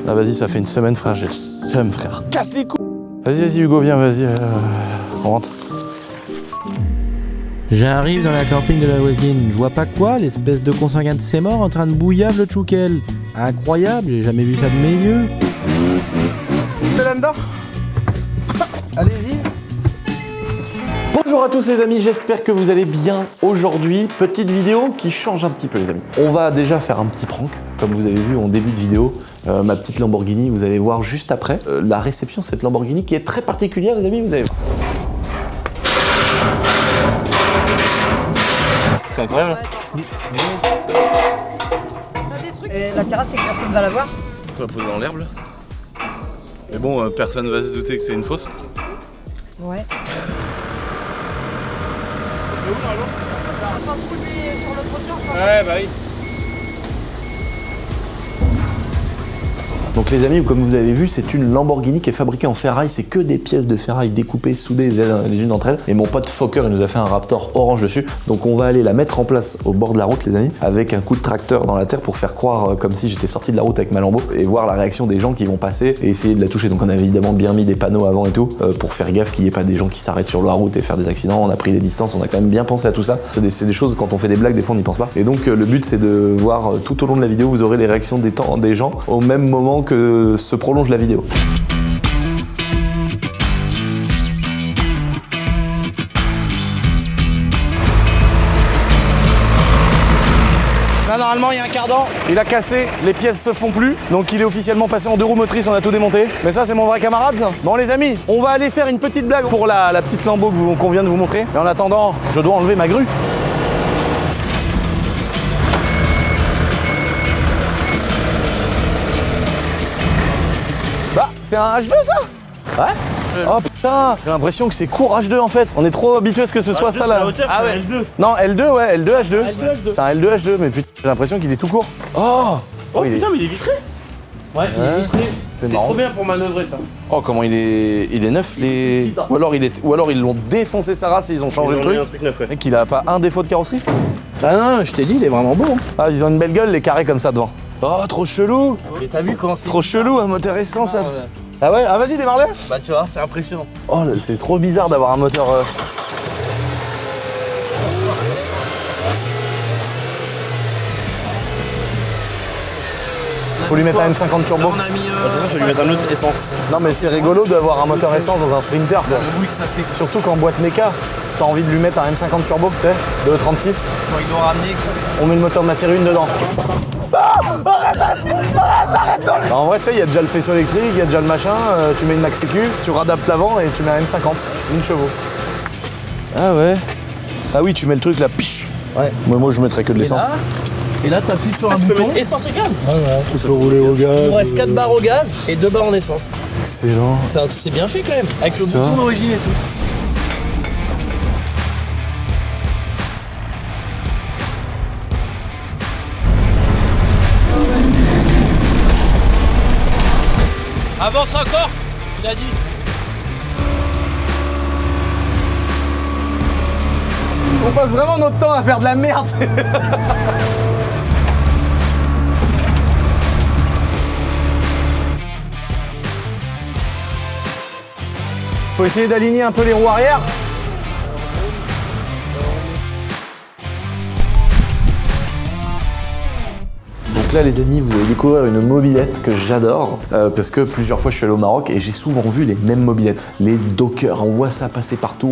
Ah vas-y, ça fait une semaine frère, j'ai le seum frère. Casse les couilles. Vas-y Hugo, viens, vas-y, on rentre. J'arrive dans la camping de la voisine, je vois pas quoi, l'espèce de consanguin de ses morts en train de bouillave le tchoukel. Incroyable, j'ai jamais vu ça de mes yeux. C'est là-dedans. Allez-y. Bonjour à tous les amis, j'espère que vous allez bien. Aujourd'hui, petite vidéo qui change un petit peu les amis. On va déjà faire un petit prank, comme vous avez vu en début de vidéo. Ma petite Lamborghini, vous allez voir juste après la réception de cette Lamborghini qui est très particulière les amis, vous allez voir. C'est incroyable. Et la terrasse, c'est que personne va la voir. On va poser dans l'herbe là. Mais bon, personne va se douter que c'est une fausse. Ouais. C'est où là-haut? On va patrouiller sur le trottoir. Ouais, bah oui. Donc les amis, comme vous avez vu, c'est une Lamborghini qui est fabriquée en ferraille. C'est que des pièces de ferraille découpées, soudées les unes entre elles. Et mon pote Fokker, il nous a fait un Raptor orange dessus. Donc on va aller la mettre en place au bord de la route, les amis, avec un coup de tracteur dans la terre pour faire croire comme si j'étais sorti de la route avec ma Lambo et voir la réaction des gens qui vont passer et essayer de la toucher. Donc on avait évidemment bien mis des panneaux avant et tout pour faire gaffe qu'il n'y ait pas des gens qui s'arrêtent sur la route et faire des accidents. On a pris des distances, on a quand même bien pensé à tout ça. C'est des choses, quand on fait des blagues, des fois on n'y pense pas. Et donc le but c'est de voir tout au long de la vidéo, vous aurez les réactions des gens au même moment que se prolonge la vidéo. Là, normalement il y a un cardan, il a cassé, les pièces se font plus, donc il est officiellement passé en 2 roues motrices, on a tout démonté. Mais ça c'est mon vrai camarade ça. Bon les amis, on va aller faire une petite blague pour la petite Lambo qu'on vient de vous montrer. Et en attendant, je dois enlever ma grue. Bah, c'est un H2 ça? Ouais. Oh putain, j'ai l'impression que c'est court H2 en fait. On est trop habitué à ce que ce soit ça là. Ah ouais, L2. Non, L2 ouais, L2 H2. L2. C'est un L2 H2, mais putain, j'ai l'impression qu'il est tout court. Oh, Oh il est- putain, mais il est vitré. Ouais, il est vitré. C'est C'est marrant. trop bien pour manœuvrer ça. Oh comment il est neuf les. Ou alors ils l'ont défoncé sa race et ils ont changé le truc. Un truc neuf, ouais. Mec, il a pas un défaut de carrosserie? Ah non, je t'ai dit, il est vraiment beau. Ah, ils ont une belle gueule les carrés comme ça devant. Oh trop chelou. Mais t'as vu comment c'est? Trop chelou un moteur essence ça. Ouais. Ah ouais, ah vas-y démarre-le. Bah tu vois, c'est impressionnant. Oh là, c'est trop bizarre d'avoir un moteur. Faut lui mettre un M50 turbo. Là, on a mis. Je vais lui mettre un autre essence. Non mais c'est rigolo d'avoir un moteur essence dans un Sprinter quoi. Le bruit que ça fait Surtout qu'en boîte méca, t'as envie de lui mettre un M50 turbo, tu sais, de 36. quand il doit ramener. On met le moteur de ma série 1 dedans. Arrête, en vrai, tu sais, il y a déjà le faisceau électrique, il y a déjà le machin, tu mets une max sécu, tu radaptes l'avant et tu mets un M50, 1000 chevaux. Ah ouais. Ah oui, tu mets le truc là, piche. Ouais. Moi je mettrais que de l'essence. Et là, t'appuies sur un bouton. Essence et gaz. Tu peux rouler au gaz. Il nous reste 4 barres au gaz et 2 barres en essence. Excellent. C'est bien fait quand même. Avec le Putain. bouton d'origine et tout. Avance encore, il a dit. On passe vraiment notre temps à faire de la merde. Faut essayer d'aligner un peu les roues arrière. Donc là les amis, vous allez découvrir une mobilette que j'adore parce que plusieurs fois je suis allé au Maroc et j'ai souvent vu les mêmes mobilettes, les Docker, on voit ça passer partout,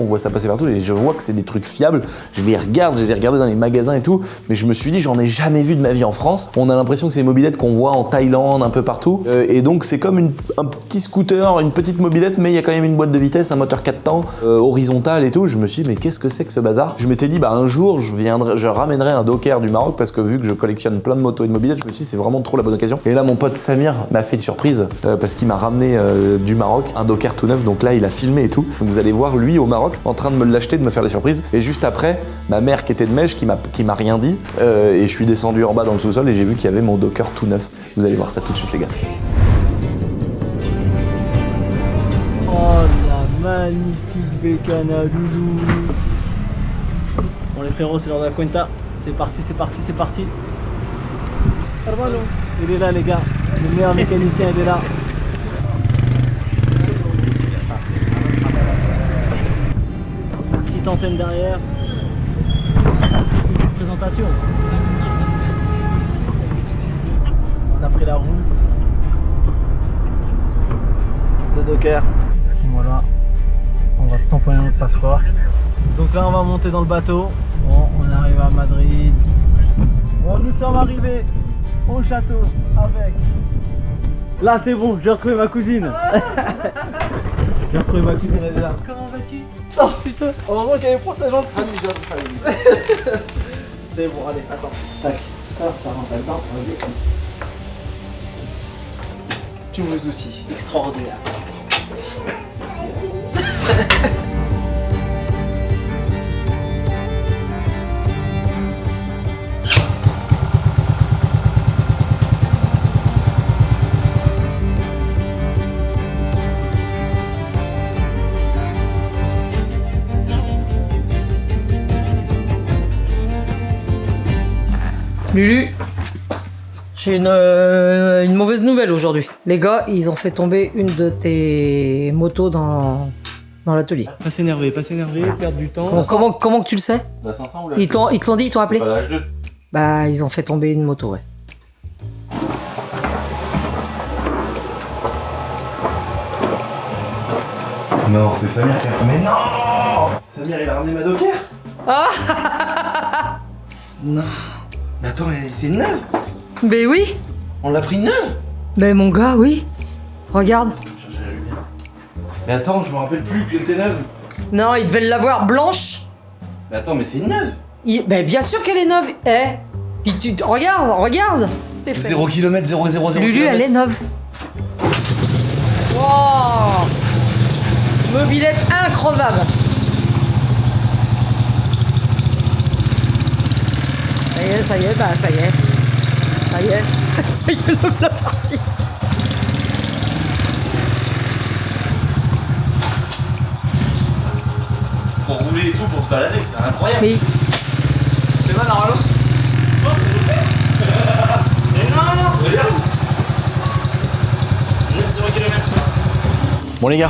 et je vois que c'est des trucs fiables, je les regarde dans les magasins et tout, mais je me suis dit j'en ai jamais vu de ma vie en France. On a l'impression que c'est des mobilettes qu'on voit en Thaïlande, un peu partout, et donc c'est comme un petit scooter, une petite mobilette, mais il y a quand même une boîte de vitesse, un moteur 4 temps, horizontal et tout. Je me suis dit mais qu'est-ce que c'est que ce bazar? Je m'étais dit bah un jour je ramènerai un Docker du Maroc parce que vu que je collectionne plein de motos et de mobilettes, je me suis dit c'est vraiment trop la bonne occasion. Et là mon pote Samir m'a fait une surprise parce qu'il m'a ramené du Maroc un Docker tout neuf, donc là il a filmé et tout. Donc vous allez voir lui au Maroc en train de me l'acheter, de me faire la surprise. Et juste après, ma mère qui était de Mèche qui m'a rien dit et je suis descendu en bas dans le sous-sol et j'ai vu qu'il y avait mon Docker tout neuf. Vous allez voir ça tout de suite les gars. Oh la magnifique bécane à loulou. Bon les frérots, c'est l'heure de la cuenta. C'est parti, c'est parti, c'est parti. Hermano, il est là les gars. Le meilleur mécanicien est là. Petite antenne derrière. Petite présentation. On a pris la route. Le Docker. Voilà. On va tamponner notre passeport. Donc là on va monter dans le bateau. Bon, on arrive à Madrid. Bon, nous sommes arrivés au château avec... Là c'est bon, j'ai retrouvé ma cousine. J'ai retrouvé ma cousine, elle est là. Comment vas-tu? Oh putain, heureusement qu'il y avait protège en dessous. C'est bon, allez, attends. Tac, ça rentre là-dedans, vas-y. Tous vos outils, extraordinaire. Merci. Lulu, j'ai une mauvaise nouvelle aujourd'hui. Les gars, ils ont fait tomber une de tes motos dans l'atelier. Pas s'énerver, perdre du temps. Comment que tu le sais? La 500 ou la Ils te l'ont dit, ils t'ont appelé? Pas la H2. Bah, ils ont fait tomber une moto, ouais. Non, c'est Samir qui a... Mais non Samir, il a ramené ma Docker. Non. Mais attends, c'est une neuve. Ben oui. On l'a pris neuve. Ben mon gars, oui. Regarde. Chercher la lumière. Mais attends, je me rappelle plus qu'elle était neuve. Non, ils devaient l'avoir blanche. Mais attends, mais c'est une neuve. Ben bien sûr qu'elle est neuve. Puis regarde. C'est fait. 0 km, 0 Lulu, elle est neuve. Wow. Mobilette increvable. Ça y est, ça y est, le plat parti. Pour rouler et tout, pour se balader, c'est incroyable. Mais C'est mal, normalement. Mais non, regarde. 0 km. Bon les gars,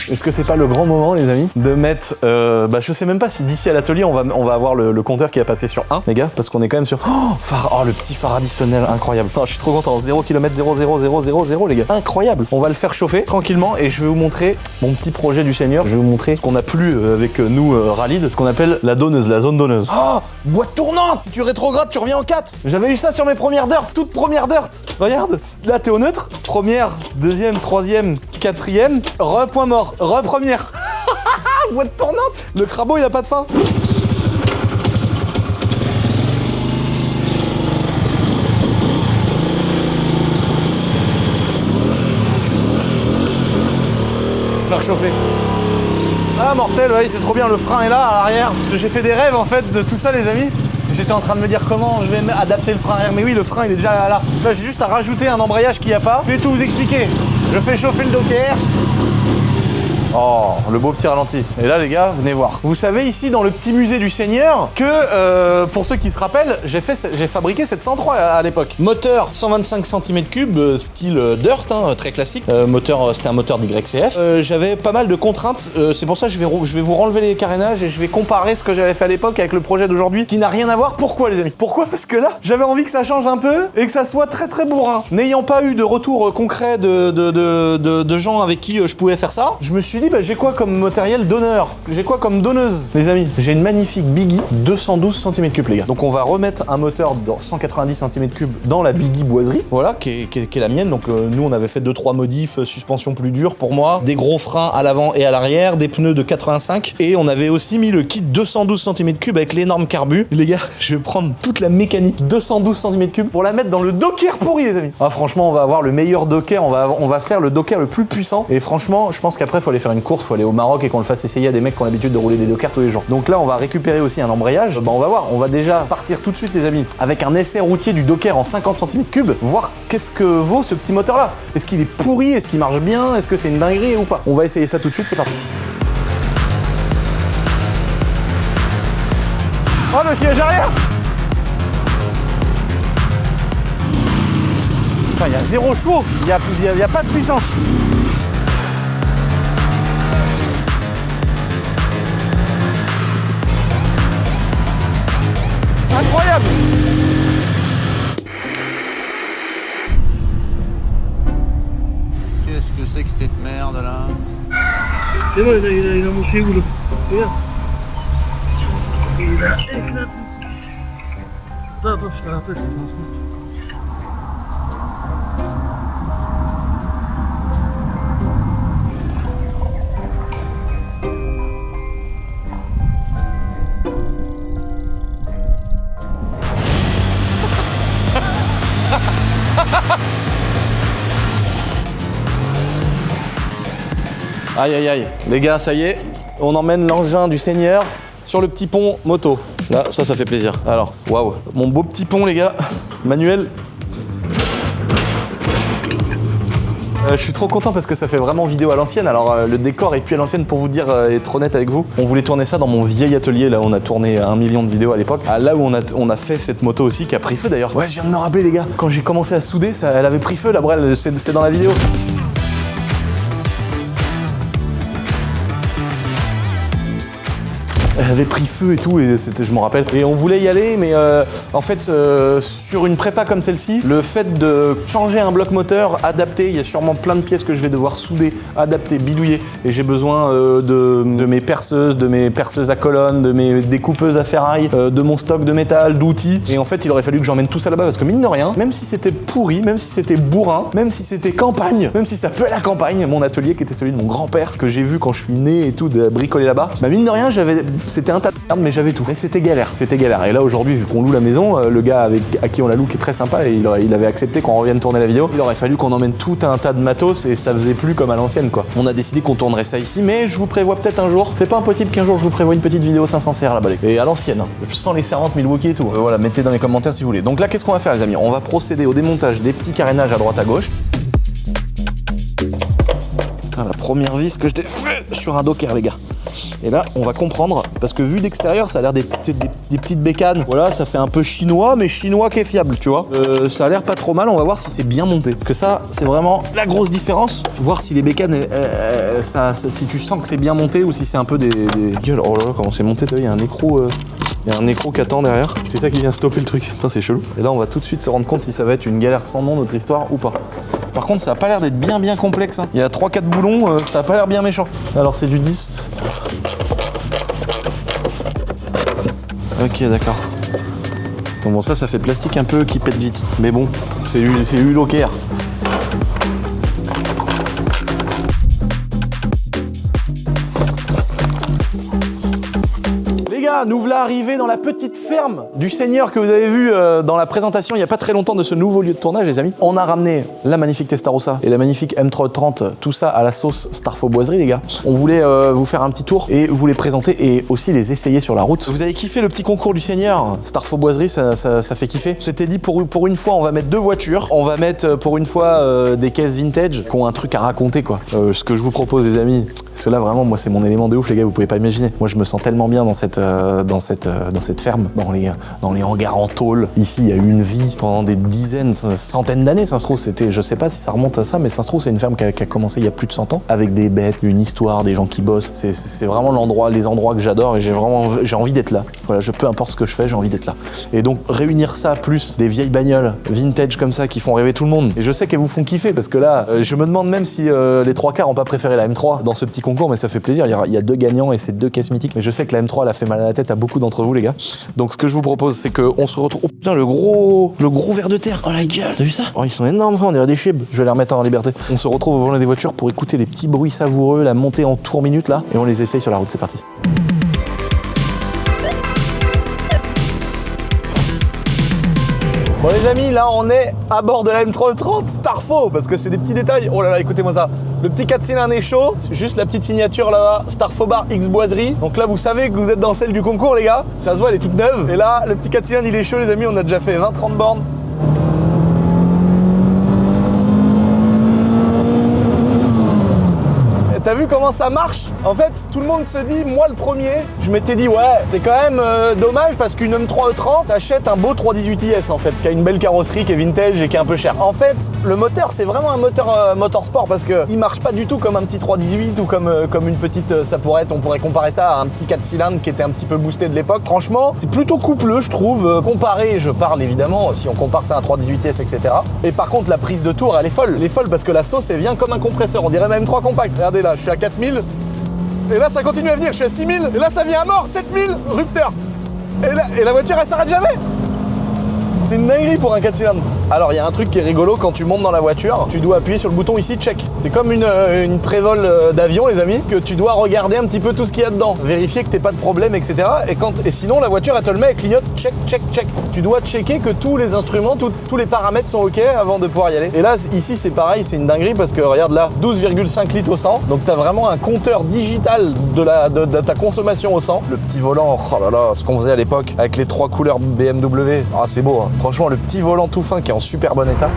est-ce que c'est pas le grand moment les amis de mettre, je sais même pas si d'ici à l'atelier on va avoir le compteur qui va passer sur 1 les gars, parce qu'on est quand même sur le petit phare additionnel incroyable. Oh, je suis trop content, 0 km 00000 les gars, incroyable. On va le faire chauffer tranquillement et je vais vous montrer mon petit projet du Seigneur. Je vais vous montrer ce qu'on a plus avec nous Ralid, ce qu'on appelle la donneuse, la zone donneuse. Oh, boîte tournante, tu rétrogrades, tu reviens en 4. J'avais eu ça sur mes premières dirt, toutes premières dirt. Regarde, là t'es au neutre, première, deuxième, troisième, quatrième, point mort. Première. Boîte tournante. Le crabeau il a pas de fin. Faire chauffer. Ah mortel, ouais, c'est trop bien, le frein est là à l'arrière. J'ai fait des rêves en fait de tout ça les amis. J'étais en train de me dire comment je vais adapter le frein arrière. Mais oui, le frein il est déjà là. Là j'ai juste à rajouter un embrayage qu'il n'y a pas. Je vais tout vous expliquer. Je fais chauffer le Docker. Oh, le beau petit ralenti. Et là, les gars, venez voir. Vous savez, ici, dans le petit musée du Seigneur, que, pour ceux qui se rappellent, j'ai fabriqué cette 103 à l'époque. Moteur 125 cm3, style dirt, hein, très classique. C'était un moteur d'YCF. J'avais pas mal de contraintes. C'est pour ça que je vais vous renlever les carénages et je vais comparer ce que j'avais fait à l'époque avec le projet d'aujourd'hui, qui n'a rien à voir. Pourquoi, les amis? Pourquoi? Parce que là, j'avais envie que ça change un peu et que ça soit très très bourrin. N'ayant pas eu de retour concret de gens avec qui je pouvais faire ça, je me suis dit, j'ai quoi comme matériel donneur? J'ai quoi comme donneuse? Les amis, j'ai une magnifique Biggie 212 cm3 les gars. Donc on va remettre un moteur de 190 cm3 dans la Biggie boiserie, voilà, qui est la mienne. Donc nous on avait fait 2-3 modifs, suspension plus dure pour moi, des gros freins à l'avant et à l'arrière, des pneus de 85 et on avait aussi mis le kit 212 cm3 avec l'énorme carbu. Les gars, je vais prendre toute la mécanique 212 cm3 pour la mettre dans le Docker pourri les amis. Ah franchement, on va avoir le meilleur Docker, on va faire le Docker le plus puissant et franchement, je pense qu'après il faut aller faire une course, faut aller au Maroc et qu'on le fasse essayer à des mecs qui ont l'habitude de rouler des Dockers tous les jours. Donc là, on va récupérer aussi un embrayage. On va voir, on va déjà partir tout de suite les amis avec un essai routier du Docker en 50 cm3, voir qu'est-ce que vaut ce petit moteur là. Est-ce qu'il est pourri? Est-ce qu'il marche bien? Est-ce que c'est une dinguerie ou pas? On va essayer ça tout de suite, c'est parti. Oh le siège arrière! Putain, il y a 0 chevaux, il y a pas de puissance. Incroyable. Qu'est-ce que c'est que cette merde là? C'est bon, il a monté où le... Regarde. Il a éclaté. Attends, je te rappelle, je te lance. Aïe aïe aïe. Les gars, ça y est, on emmène l'engin du Seigneur sur le petit pont moto. Là, ça fait plaisir. Alors, waouh. Mon beau petit pont, les gars. Manuel. Je suis trop content parce que ça fait vraiment vidéo à l'ancienne. Alors le décor est plus à l'ancienne pour vous dire, être honnête avec vous. On voulait tourner ça dans mon vieil atelier, là où on a tourné 1 million de vidéos à l'époque. Là où on a fait cette moto aussi qui a pris feu d'ailleurs. Ouais, je viens de me rappeler les gars, quand j'ai commencé à souder, elle avait pris feu la brelle, c'est dans la vidéo. Elle avait pris feu et tout, et je m'en rappelle. Et on voulait y aller, mais en fait, sur une prépa comme celle-ci, le fait de changer un bloc moteur, adapter, il y a sûrement plein de pièces que je vais devoir souder, adapter, bidouiller. Et j'ai besoin de mes perceuses à colonnes, de mes découpeuses à ferraille, de mon stock de métal, d'outils. Et en fait, il aurait fallu que j'emmène tout ça là-bas, parce que mine de rien, même si c'était pourri, même si c'était bourrin, même si c'était campagne, même si ça peut la campagne, mon atelier qui était celui de mon grand-père, que j'ai vu quand je suis né et tout, de bricoler là-bas, bah mine de rien, c'était un tas de merde, mais j'avais tout. Mais c'était galère. Et là aujourd'hui, vu qu'on loue la maison, le gars à qui on la loue qui est très sympa, et il avait accepté qu'on revienne tourner la vidéo. Il aurait fallu qu'on emmène tout un tas de matos et ça faisait plus comme à l'ancienne quoi. On a décidé qu'on tournerait ça ici, mais je vous prévois peut-être un jour. C'est pas impossible qu'un jour je vous prévoie une petite vidéo 500 CR là-bas. Et à l'ancienne, hein, sans les servantes Milwaukee et tout. Voilà, mettez dans les commentaires si vous voulez. Donc là, qu'est-ce qu'on va faire les amis? On va procéder au démontage des petits carénages à droite à gauche. Putain, la première vis que je sur un docker les gars. Et là, on va comprendre, parce que vu d'extérieur, ça a l'air des petites bécanes. Voilà, ça fait un peu chinois, mais chinois qui est fiable, tu vois. Ça a l'air pas trop mal, on va voir si c'est bien monté. Parce que ça, c'est vraiment la grosse différence. Voir si les bécanes, si tu sens que c'est bien monté ou si c'est un peu des... Gueule, oh là là, comment c'est monté, t'as vu, il y a un écrou... Il y a un écrou qui attend derrière. C'est ça qui vient stopper le truc. Putain, c'est chelou. Et là, on va tout de suite se rendre compte si ça va être une galère sans nom, notre histoire, ou pas. Par contre, ça a pas l'air d'être bien complexe. Hein. Il y a 3-4 boulons, ça a pas l'air bien méchant. Alors, c'est du 10. Ok, d'accord. Bon, ça fait plastique un peu qui pète vite. Mais bon, c'est du locker. Nous voilà arrivés dans la petite ferme du Seigneur que vous avez vu dans la présentation il n'y a pas très longtemps de ce nouveau lieu de tournage les amis. On a ramené la magnifique Testarossa et la magnifique M330, tout ça à la sauce Starfaux Boiserie les gars. On voulait vous faire un petit tour et vous les présenter et aussi les essayer sur la route. Vous avez kiffé le petit concours du Seigneur Starfaux Boiserie, ça fait kiffer. C'était dit pour une fois on va mettre 2 voitures, on va mettre pour une fois des caisses vintage qui ont un truc à raconter quoi. Ce que je vous propose les amis, parce que là vraiment moi c'est mon élément de ouf les gars, vous pouvez pas imaginer. Moi je me sens tellement bien dans cette ferme, dans les hangars en tôle. Ici, il y a eu une vie pendant des dizaines, centaines d'années. Ça se trouve, je sais pas si ça remonte à ça, mais ça se trouve, c'est une ferme qui a commencé il y a plus de 100 ans, avec des bêtes, une histoire, des gens qui bossent. C'est vraiment les endroits que j'adore et j'ai envie d'être là. Voilà, peu importe ce que je fais, j'ai envie d'être là. Et donc, réunir ça plus des vieilles bagnoles vintage comme ça qui font rêver tout le monde. Et je sais qu'elles vous font kiffer parce que là, je me demande même si les 3/4 ont pas préféré la M3 dans ce petit concours, mais ça fait plaisir. Il y a 2 gagnants et c'est 2 caisses mythiques. Mais je sais que la M3 elle a fait mal à la tête à beaucoup d'entre vous les gars. Donc ce que je vous propose c'est qu'on se retrouve... Oh putain le gros ver de terre. Oh la gueule, t'as vu ça? Oh ils sont énormes, on dirait des chibs. Je vais les remettre en liberté. On se retrouve au volant des voitures pour écouter les petits bruits savoureux, la montée en tour minute là, et on les essaye sur la route, c'est parti. Bon les amis, là on est à bord de la M330 Starfaux, parce que c'est des petits détails. Oh là là, écoutez-moi ça. Le petit 4 cylindres est chaud, juste la petite signature là-bas, Starfaux Bar X Boiserie. Donc là vous savez que vous êtes dans celle du concours les gars. Ça se voit, elle est toute neuve. Et là, le petit 4 cylindres il est chaud les amis, on a déjà fait 20-30 bornes. t'as vu comment ça marche? En fait, tout le monde se dit, moi le premier, je m'étais dit, ouais, c'est quand même dommage parce qu'une M3 E30 t'achètes un beau 318 IS en fait, qui a une belle carrosserie, qui est vintage et qui est un peu cher. En fait, le moteur, c'est vraiment un moteur motorsport parce que il marche pas du tout comme un petit 318 ou comme une petite, on pourrait comparer ça à un petit 4 cylindres qui était un petit peu boosté de l'époque. Franchement, c'est plutôt coupleux, je trouve. Comparé, je parle évidemment, si on compare ça à un 318 IS, etc. Et par contre, la prise de tour, elle est folle. Elle est folle parce que la sauce, elle vient comme un compresseur. On dirait même M3 compact. Regardez là, je suis à 4000. Et là, ça continue à venir. Je suis à 6000. Et là, ça vient à mort. 7000. Rupteur. Et la voiture, elle s'arrête jamais. C'est une dinguerie pour un 4 cylindres. Alors, il y a un truc qui est rigolo, quand tu montes dans la voiture, tu dois appuyer sur le bouton ici, check. C'est comme une prévole d'avion, les amis, que tu dois regarder un petit peu tout ce qu'il y a dedans, vérifier que t'aies pas de problème, etc. Et sinon, la voiture, elle te le met, elle clignote, check, check, check. Tu dois checker que tous les instruments, tous les paramètres sont OK avant de pouvoir y aller. Et là, ici, c'est pareil, c'est une dinguerie parce que, regarde là, 12,5 litres au 100. Donc, t'as vraiment un compteur digital de ta consommation au 100. Le petit volant, oh là là, ce qu'on faisait à l'époque, avec les 3 couleurs BMW. Ah, c'est beau, hein. Franchement, le petit volant tout fin qui est en super bon état.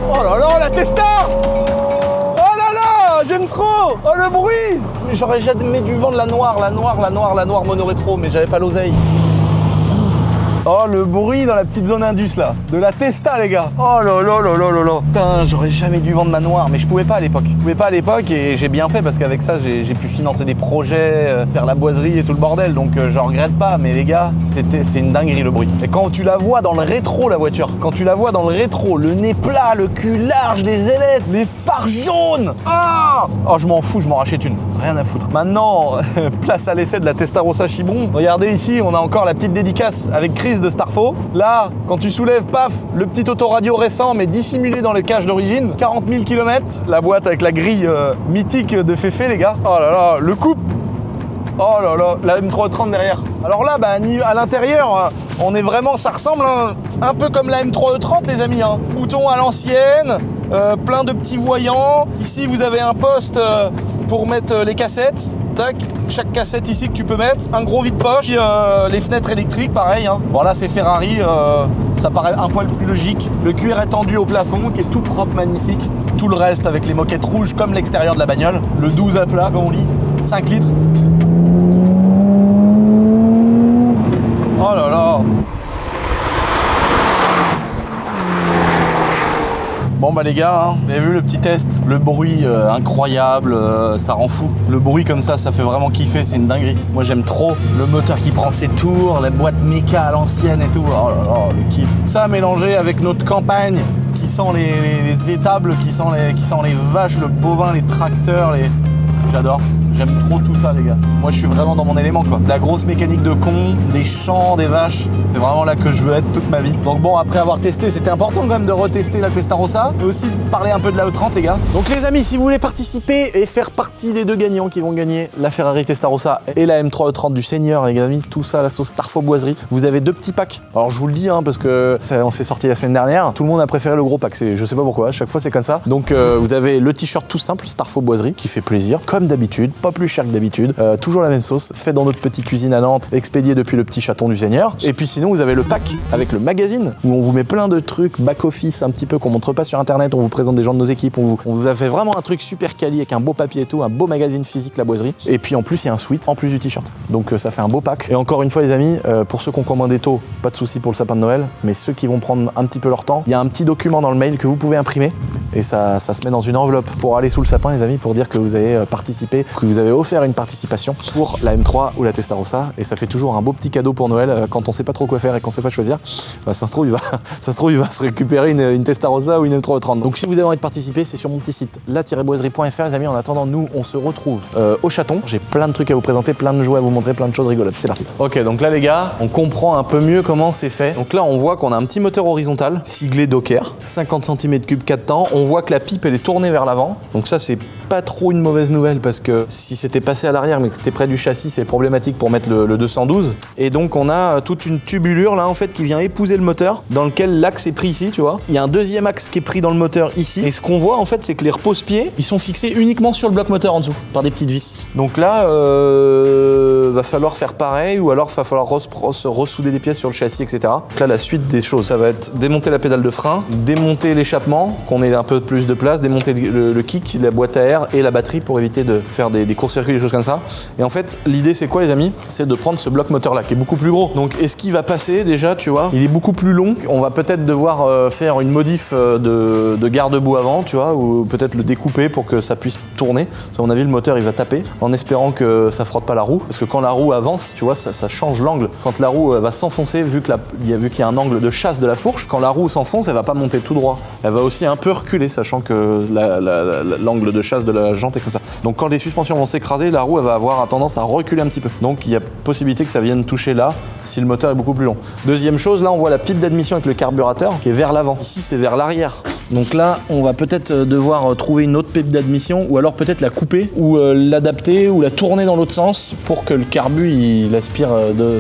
Oh là là, la Testa! Oh là là, j'aime trop! Oh le bruit! J'aurais jamais dû vendre la noire mono-rétro, mais j'avais pas l'oseille. Oh, le bruit dans la petite zone indus là, de la Testa les gars. Oh là là là là là là. Putain, j'aurais jamais dû vendre ma noire, mais je pouvais pas à l'époque. Je pouvais pas à l'époque et j'ai bien fait parce qu'avec ça j'ai pu financer des projets, faire la boiserie et tout le bordel. Donc je regrette pas, mais les gars, c'est une dinguerie le bruit. Et quand tu la vois dans le rétro la voiture, quand tu la vois dans le rétro, le nez plat, le cul large, les ailettes, les phares jaunes. Ah oh, je m'en fous, je m'en rachète une. Rien à foutre. Maintenant, place à l'essai de la Testarossa Chibron. Regardez ici, on a encore la petite dédicace avec Chris de Starfo. Là, quand tu soulèves, paf, le petit autoradio récent mais dissimulé dans le cache d'origine. 40 000 km, la boîte avec la grille mythique de Féfé les gars. Oh là là, le coupe. Oh là là, la M330 derrière. Alors là, bah, à l'intérieur, on est vraiment, ça ressemble un peu comme la M330 les amis. Hein. Bouton à l'ancienne, plein de petits voyants. Ici, vous avez un poste pour mettre les cassettes. Tac, chaque cassette ici que tu peux mettre. Un gros vide-poche. Les fenêtres électriques, pareil. Hein. Bon là, c'est Ferrari. Ça paraît un poil plus logique. Le cuir étendu au plafond, qui est tout propre, magnifique. Tout le reste avec les moquettes rouges comme l'extérieur de la bagnole. Le 12 à plat, comme on lit. 5 litres. Oh là là. Bon bah les gars, hein, vous avez vu le petit test, le bruit incroyable, ça rend fou. Le bruit comme ça fait vraiment kiffer, c'est une dinguerie. Moi j'aime trop le moteur qui prend ses tours, la boîte méca à l'ancienne et tout. Oh là là, le kiff. Ça mélangé avec notre campagne qui sent les étables, qui sent les vaches, le bovin, les tracteurs, J'adore. J'aime trop tout ça les gars. Moi je suis vraiment dans mon élément quoi. De la grosse mécanique de con, des champs, des vaches. C'est vraiment là que je veux être toute ma vie. Donc bon, après avoir testé, c'était important quand même de retester la Testarossa. Et aussi de parler un peu de la E30 les gars. Donc les amis, si vous voulez participer et faire partie des deux gagnants qui vont gagner la Ferrari Testarossa et la M3 E30 du Seigneur les amis, tout ça à la sauce Starfo boiserie, vous avez deux petits packs. Alors je vous le dis hein, parce que on s'est sorti la semaine dernière. Tout le monde a préféré le gros pack. Je sais pas pourquoi, à chaque fois c'est comme ça. Donc vous avez le t-shirt tout simple Starfo boiserie qui fait plaisir, comme d'habitude. Pas plus cher que d'habitude, toujours la même sauce, fait dans notre petite cuisine à Nantes, expédié depuis le petit chaton du Seigneur. Et puis sinon vous avez le pack avec le magazine où on vous met plein de trucs back office un petit peu qu'on montre pas sur internet, on vous présente des gens de nos équipes, on vous a fait vraiment un truc super quali avec un beau papier et tout, un beau magazine physique la boiserie. Et puis en plus il y a un sweat en plus du t-shirt. Donc ça fait un beau pack. Et encore une fois les amis, pour ceux qui ont commandé tôt, pas de souci pour le sapin de Noël, mais ceux qui vont prendre un petit peu leur temps, il y a un petit document dans le mail que vous pouvez imprimer et ça se met dans une enveloppe pour aller sous le sapin les amis, pour dire que vous avez participé, que vous avez offert une participation pour la M3 ou la Testarossa, et ça fait toujours un beau petit cadeau pour Noël quand on sait pas trop quoi faire et qu'on sait pas choisir. Bah, ça se trouve il va se récupérer une Testarossa ou une M3 E30. Donc si vous avez envie de participer, c'est sur mon petit site la-boiserie.fr les amis. En attendant, nous on se retrouve au chaton. J'ai plein de trucs à vous présenter, plein de jouets à vous montrer, plein de choses rigolotes. C'est parti. Ok, donc là les gars, on comprend un peu mieux comment c'est fait. Donc là on voit qu'on a un petit moteur horizontal siglé Docker, 50 cm3 4 temps. On voit que la pipe elle est tournée vers l'avant. Donc ça c'est pas trop une mauvaise nouvelle parce que si c'était passé à l'arrière mais que c'était près du châssis, c'est problématique pour mettre le 212. Et donc on a toute une tubulure là en fait qui vient épouser le moteur, dans lequel l'axe est pris ici, tu vois. Il y a un deuxième axe qui est pris dans le moteur ici. Et ce qu'on voit en fait, c'est que les repose-pieds, ils sont fixés uniquement sur le bloc moteur en dessous, par des petites vis. Donc là, va falloir faire pareil, ou alors va falloir ressouder des pièces sur le châssis, etc. Donc là, la suite des choses, ça va être démonter la pédale de frein, démonter l'échappement, qu'on ait un peu plus de place, démonter le kick, la boîte à air et la batterie pour éviter de faire des courts-circuits, des choses comme ça. Et en fait, l'idée c'est quoi les amis? C'est de prendre ce bloc moteur là qui est beaucoup plus gros. Donc est-ce qu'il va passer déjà, tu vois? Il est beaucoup plus long. On va peut-être devoir faire une modif de garde-boue avant, tu vois, ou peut-être le découper pour que ça puisse tourner. Parce qu'à mon avis, le moteur il va taper en espérant que ça frotte pas la roue. Parce que quand la roue avance, tu vois, ça change l'angle. Quand la roue va s'enfoncer, vu qu'il y a un angle de chasse de la fourche, quand la roue s'enfonce, elle va pas monter tout droit. Elle va aussi un peu reculer, sachant que l'angle de chasse de la jante est comme ça. Donc quand les suspensions vont s'écraser, la roue elle va avoir tendance à reculer un petit peu. Donc il y a possibilité que ça vienne toucher là si le moteur est beaucoup plus long. Deuxième chose, là on voit la pipe d'admission avec le carburateur qui est vers l'avant. Ici c'est vers l'arrière. Donc là on va peut-être devoir trouver une autre pipe d'admission, ou alors peut-être la couper ou l'adapter ou la tourner dans l'autre sens pour que le carbu il aspire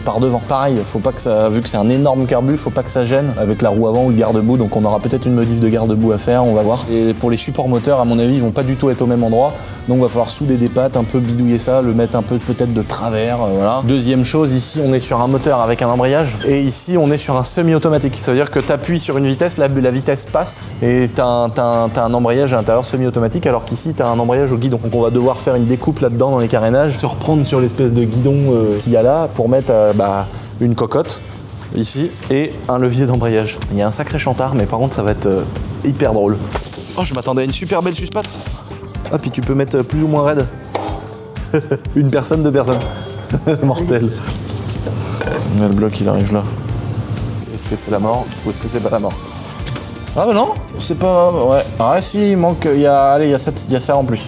par devant. Pareil, faut pas que ça, vu que c'est un énorme carbu, faut pas que ça gêne avec la roue avant ou le garde-boue. Donc on aura peut-être une modif de garde-boue à faire, on va voir. Et pour les supports moteurs, à mon avis, ils vont pas du tout être au même endroit. Donc il va falloir souder des pattes, un peu bidouiller ça, le mettre un peu peut-être de travers, voilà. Deuxième chose, ici on est sur un moteur avec un embrayage et ici on est sur un semi-automatique. Ça veut dire que tu appuies sur une vitesse, la vitesse passe et t'as un embrayage à l'intérieur semi-automatique, alors qu'ici t'as un embrayage au guidon. Donc on va devoir faire une découpe là-dedans dans les carénages, se reprendre sur l'espèce de guidon qu'il y a là pour mettre une cocotte ici et un levier d'embrayage. Il y a un sacré chantard, mais par contre ça va être hyper drôle. Oh, je m'attendais à une super belle suspate. Ah, puis tu peux mettre plus ou moins raide. Une personne, deux personnes. Mortel. Le bloc il arrive là. Est-ce que c'est la mort ou est-ce que c'est pas la mort? Ah bah non, c'est pas... Ouais. Ah si, il manque... Il y a ça en plus.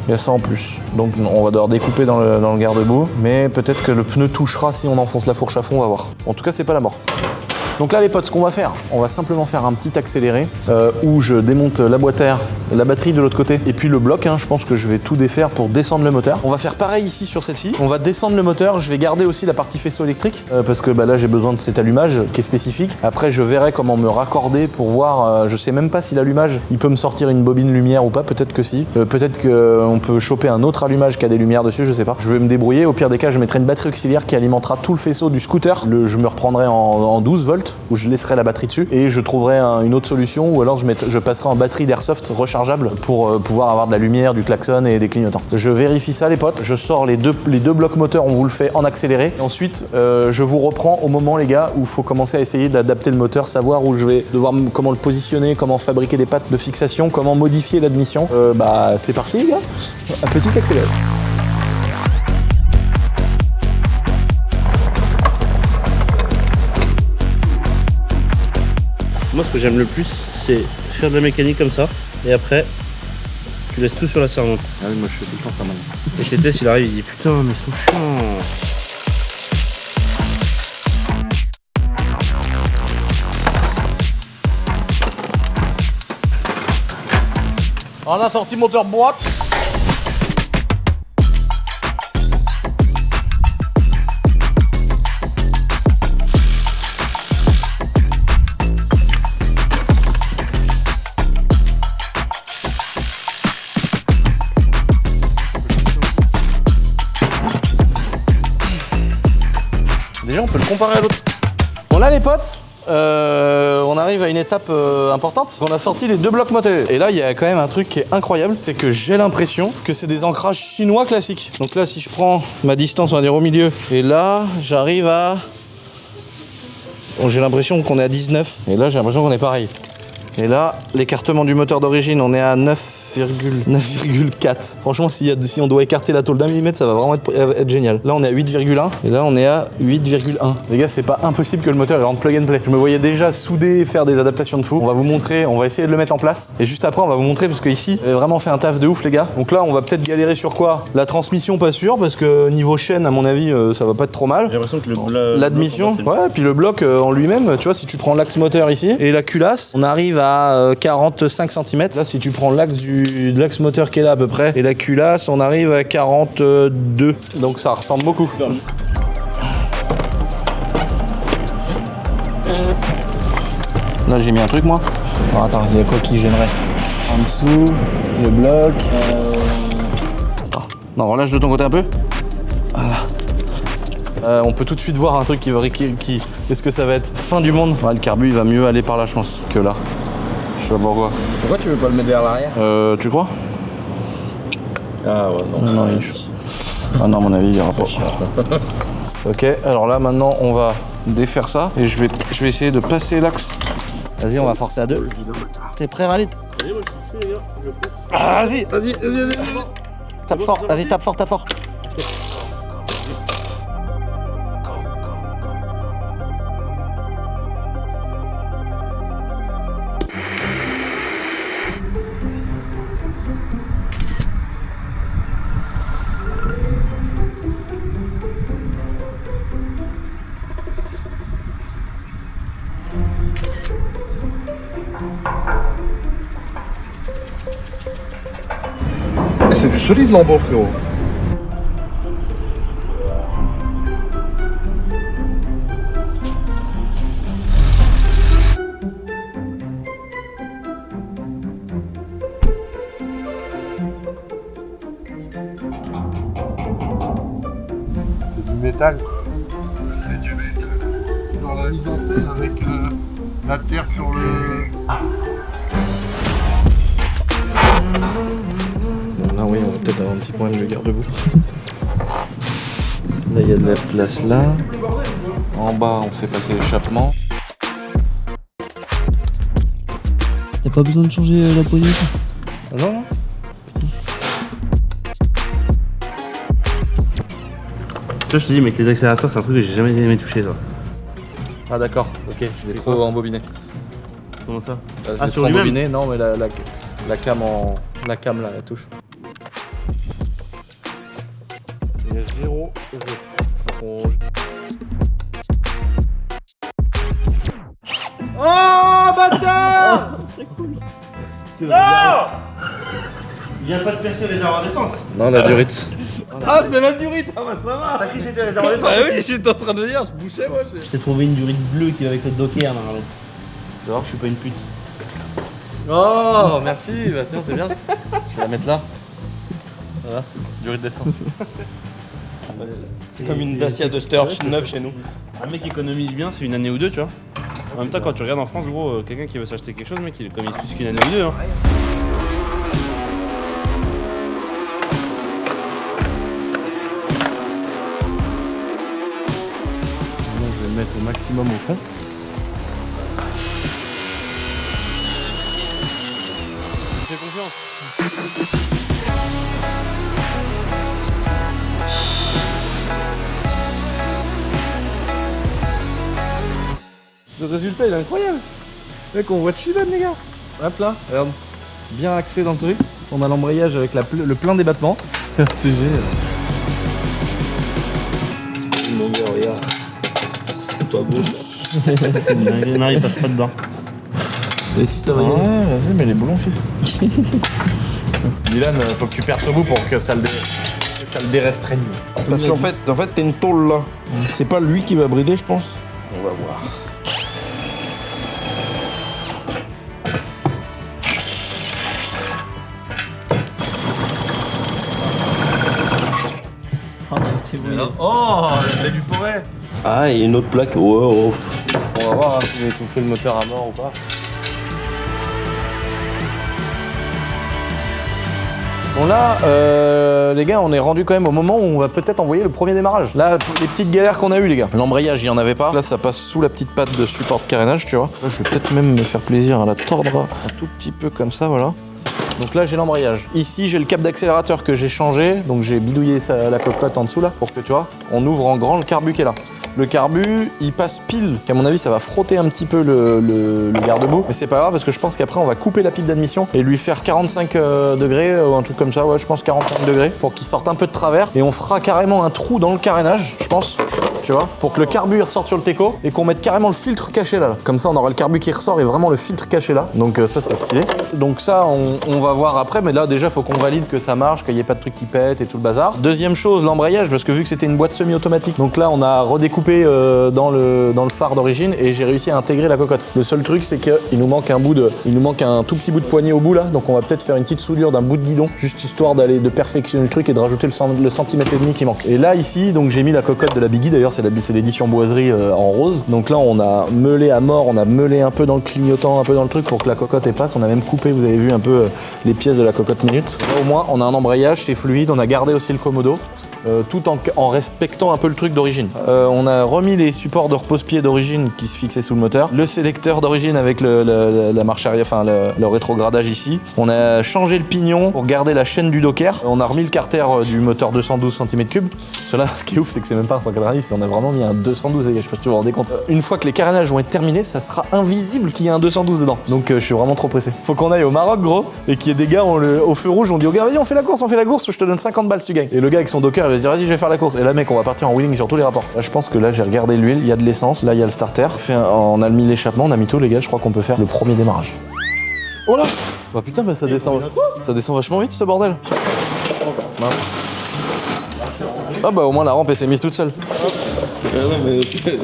Il y a ça en plus. Donc on va devoir découper dans le garde-boue. Mais peut-être que le pneu touchera si on enfonce la fourche à fond, on va voir. En tout cas, c'est pas la mort. Donc là les potes, ce qu'on va faire, on va simplement faire un petit accéléré où je démonte la boîte à air, la batterie de l'autre côté et puis le bloc, je pense que je vais tout défaire pour descendre le moteur. On va faire pareil ici sur celle-ci, on va descendre le moteur, je vais garder aussi la partie faisceau électrique parce que là j'ai besoin de cet allumage qui est spécifique. Après je verrai comment me raccorder pour voir, je sais même pas si l'allumage il peut me sortir une bobine lumière ou pas, peut-être que si, peut-être qu'on peut choper un autre allumage qui a des lumières dessus, je sais pas. Je vais me débrouiller, au pire des cas je mettrai une batterie auxiliaire qui alimentera tout le faisceau du scooter, je me reprendrai en 12 volts où je laisserai la batterie dessus et je trouverai une autre solution, ou alors je passerai en batterie d'airsoft rechargeable pour pouvoir avoir de la lumière, du klaxon et des clignotants. Je vérifie ça les potes, je sors les deux blocs moteurs, on vous le fait en accéléré. Ensuite je vous reprends au moment les gars où il faut commencer à essayer d'adapter le moteur, savoir où je vais devoir comment le positionner, comment fabriquer des pattes de fixation, comment modifier l'admission. C'est parti les gars, un petit accéléré. Moi, ce que j'aime le plus, c'est faire de la mécanique comme ça, et après, tu laisses tout sur la servante. Ah oui, moi je fais tout le temps ça maintenant. Et chez Tess, il arrive, il dit putain, mais ils sont chiants. On a sorti moteur boîte. Déjà on peut le comparer à l'autre. Bon là les potes, on arrive à une étape importante. On a sorti les deux blocs moteurs. Et là il y a quand même un truc qui est incroyable, c'est que j'ai l'impression que c'est des ancrages chinois classiques. Donc là si je prends ma distance, on va dire au milieu, et là j'arrive à... Bon, j'ai l'impression qu'on est à 19, et là j'ai l'impression qu'on est pareil. Et là, l'écartement du moteur d'origine, on est à 9,4. Franchement, si on doit écarter la tôle d'un millimètre, ça va vraiment être génial. Là, on est à 8,1 et là, on est à 8,1. Les gars, c'est pas impossible que le moteur rentre plug and play. Je me voyais déjà souder et faire des adaptations de fou. On va vous montrer, on va essayer de le mettre en place. Et juste après, on va vous montrer parce que ici, j'ai vraiment fait un taf de ouf, les gars. Donc là, on va peut-être galérer sur quoi? La transmission, pas sûr, parce que niveau chaîne, à mon avis, ça va pas être trop mal. J'ai l'impression que l'admission, ouais, puis le bloc en lui-même, tu vois, si tu prends l'axe moteur ici et la culasse, on arrive à 45 cm. Là, si tu prends l'axe du de l'axe moteur qui est là à peu près. Et la culasse, on arrive à 42. Donc ça ressemble beaucoup. Là j'ai mis un truc moi. Oh, attends, il y a quoi qui gênerait? En dessous, le bloc. Oh. Non, relâche de ton côté un peu. Voilà. On peut tout de suite voir un truc qui va... Qu'est-ce que ça va être? Fin du monde. Ouais, le carbu il va mieux aller par là je pense que là. Je sais pas pourquoi. Pourquoi tu veux pas le mettre vers l'arrière? Tu crois? Ah ouais, non. Non, ah non, à mon avis, il y aura pas. Ok, alors là, maintenant, on va défaire ça et je vais essayer de passer l'axe. Vas-y, on va forcer à 2. T'es prêt, Ralid? Allez, moi je suis dessus, les gars. Je pousse. Ah, vas-y. Tape fort, vas-y, tape fort, tape fort. C'est du solide Lambo, frérot. C'est du métal. C'est du métal. Dans la mise en scène avec la terre sur le... Bon, là, oui, on va peut-être avoir un petit problème de garde-boue. Là, il y a de la place là. En bas, on fait passer l'échappement. T'as pas besoin de changer la poignée? Non, non. Tu vois, je te dis, mec, les accélérateurs, c'est un truc que j'ai jamais aimé toucher, ça. Ah, d'accord, ok, je l'ai trop embobiné. Comment ça? Ah, sur lui-même? embobiné, non, mais la cam en. La cam là, la touche. Il y a 0 euros. Oh bâtard! Il vient pas de percer les réservoirs d'essence. Non, la durite. Ah c'est la durite! Ah bah ça va! T'as cru que c'était les réservoirs d'essence? Ah oui, j'étais en train de dire, je bouchais moi. Je t'ai trouvé une durite bleue qui va avec le docker, normalement. Tu vas voir que je suis pas une pute. Oh, merci, bah tiens, c'est bien. Je vais la mettre là. Voilà, durite d'essence. C'est comme une Dacia Duster neuve chez nous. Un mec qui économise bien, c'est une année ou deux, tu vois. En même temps, quand tu regardes en France, gros, quelqu'un qui veut s'acheter quelque chose, mec, il économise plus qu'une année ou deux. Hein. Maintenant, je vais le mettre au maximum au fond. Fais confiance. Le résultat, il est incroyable. Mec, on voit de Chilane, les gars. Hop là, regarde. Bien axé dans le truc. On a l'embrayage avec le plein débattement. C'est génial. Mon gars, regarde. C'est pas beau ça. Non, il passe pas dedans. Et si ça va y aller. Ouais, vas-y, mais les boulons, fils. Dylan, faut que tu perces au bout pour que ça le dérestreigne. Parce qu'en fait, t'as une tôle là. C'est pas lui qui va brider, je pense. On va voir. Oh, la du forêt. Ah, et une autre plaque. Oh, oh. On va voir hein, si j'ai étouffé le moteur à mort ou pas. Bon là, les gars, on est rendu quand même au moment où on va peut-être envoyer le premier démarrage. Là, les petites galères qu'on a eues, les gars. L'embrayage, il n'y en avait pas. Là, ça passe sous la petite patte de support de carénage, tu vois. Là, je vais peut-être même me faire plaisir à la tordre un tout petit peu comme ça, voilà. Donc là, j'ai l'embrayage. Ici, j'ai le cap d'accélérateur que j'ai changé. Donc j'ai bidouillé la cocotte en dessous là pour que, tu vois, on ouvre en grand le carbu qui est là. Le carbu, il passe pile, qu'à mon avis, ça va frotter un petit peu le garde-boue. Mais c'est pas grave parce que je pense qu'après, on va couper la pile d'admission et lui faire 45 degrés ou un truc comme ça. Ouais, je pense 45 degrés pour qu'il sorte un peu de travers. Et on fera carrément un trou dans le carénage, je pense. tu vois, pour que le carbu il ressorte sur le teco et qu'on mette carrément le filtre caché là. Comme ça, on aura le carbu qui ressort et vraiment le filtre caché là. Donc ça, c'est stylé. Donc ça, on va voir après, mais là déjà, faut qu'on valide que ça marche, qu'il n'y ait pas de trucs qui pètent et tout le bazar. Deuxième chose, l'embrayage, parce que vu que c'était une boîte semi-automatique, donc là, on a redécoupé dans le phare d'origine et j'ai réussi à intégrer la cocotte. Le seul truc, c'est qu'il nous manque un tout petit bout de poignée au bout là, donc on va peut-être faire une petite soudure d'un bout de guidon, juste histoire de perfectionner le truc et de rajouter le centimètre et demi qui manque. Et là ici, donc j'ai mis la cocotte de la Biggie, d'ailleurs c'est l'édition boiserie en rose. Donc là on a meulé à mort, on a meulé un peu dans le clignotant, un peu dans le truc pour que la cocotte passe. On a même coupé, vous avez vu un peu les pièces de la cocotte minute. Là, au moins on a un embrayage, c'est fluide, on a gardé aussi le commodo. Tout en respectant un peu le truc d'origine. On a remis les supports de repose-pied d'origine qui se fixaient sous le moteur, le sélecteur d'origine avec la marche arrière, enfin le rétrogradage ici. On a changé le pignon pour garder la chaîne du docker. On a remis le carter du moteur 212 cm3. Cela, ce qui est ouf, c'est que c'est même pas un 190, on a vraiment mis un 212, les gars, je sais pas si tu vous rendez compte. Une fois que les carénages vont être terminés, ça sera invisible qu'il y a un 212 dedans. Donc je suis vraiment trop pressé. Faut qu'on aille au Maroc, gros, et qu'il y ait des gars au feu rouge, on dit au gars, vas-y, on fait la course, je te donne 50 balles si tu gagnes. Et le gars avec son docker, il va se dire, vas-y, je vais faire la course. Et là, mec, on va partir en wheeling sur tous les rapports. Là, je pense que là, j'ai regardé l'huile, il y a de l'essence, là, il y a le starter. On a mis l'échappement, on a mis tout, les gars, je crois qu'on peut faire le premier démarrage. Oh là! Bah putain, bah ça descend vachement vite, ce bordel. Mince. Ah bah au moins la rampe elle s'est mise toute seule. Non mais c'est...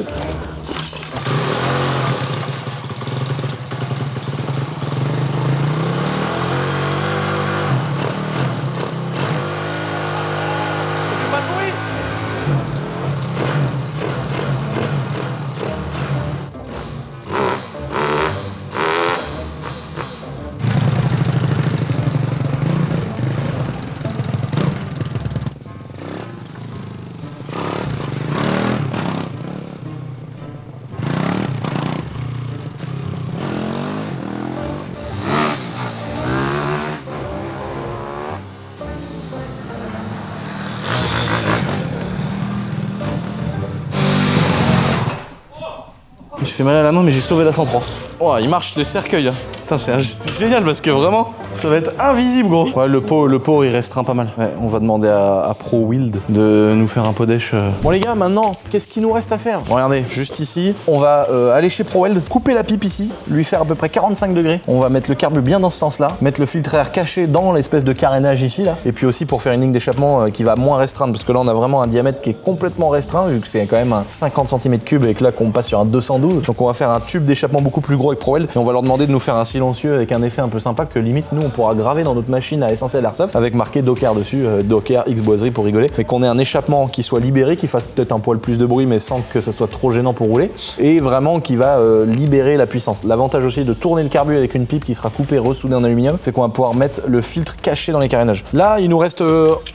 Je fais mal à la main mais j'ai sauvé la 103. Oh, il marche le cercueil. Putain, c'est génial parce que vraiment, ça va être invisible, gros. Ouais, le pot il restreint pas mal. Ouais, on va demander à Pro Wild de nous faire un pot d'èche. Bon les gars, maintenant, qu'est-ce qu'il nous reste à faire? Bon, regardez, juste ici, on va aller chez Pro Wild, couper la pipe ici, lui faire à peu près 45 degrés. On va mettre le carbu bien dans ce sens-là, mettre le filtre air caché dans l'espèce de carénage ici, là. Et puis aussi pour faire une ligne d'échappement qui va moins restreindre, parce que là, on a vraiment un diamètre qui est complètement restreint, vu que c'est quand même un 50 cm3 et que là, qu'on passe sur un 212. Donc on va faire un tube d'échappement beaucoup plus gros avec Pro Wild et on va leur demander de nous faire un silencieux avec un effet un peu sympa que limite nous on pourra graver dans notre machine à Essentiel Airsoft avec marqué Docker dessus, Docker X boiserie pour rigoler, mais qu'on ait un échappement qui soit libéré, qui fasse peut-être un poil plus de bruit mais sans que ça soit trop gênant pour rouler et vraiment qui va libérer la puissance. L'avantage aussi de tourner le carbu avec une pipe qui sera coupée, ressoudée en aluminium, c'est qu'on va pouvoir mettre le filtre caché dans les carénages. Là il nous reste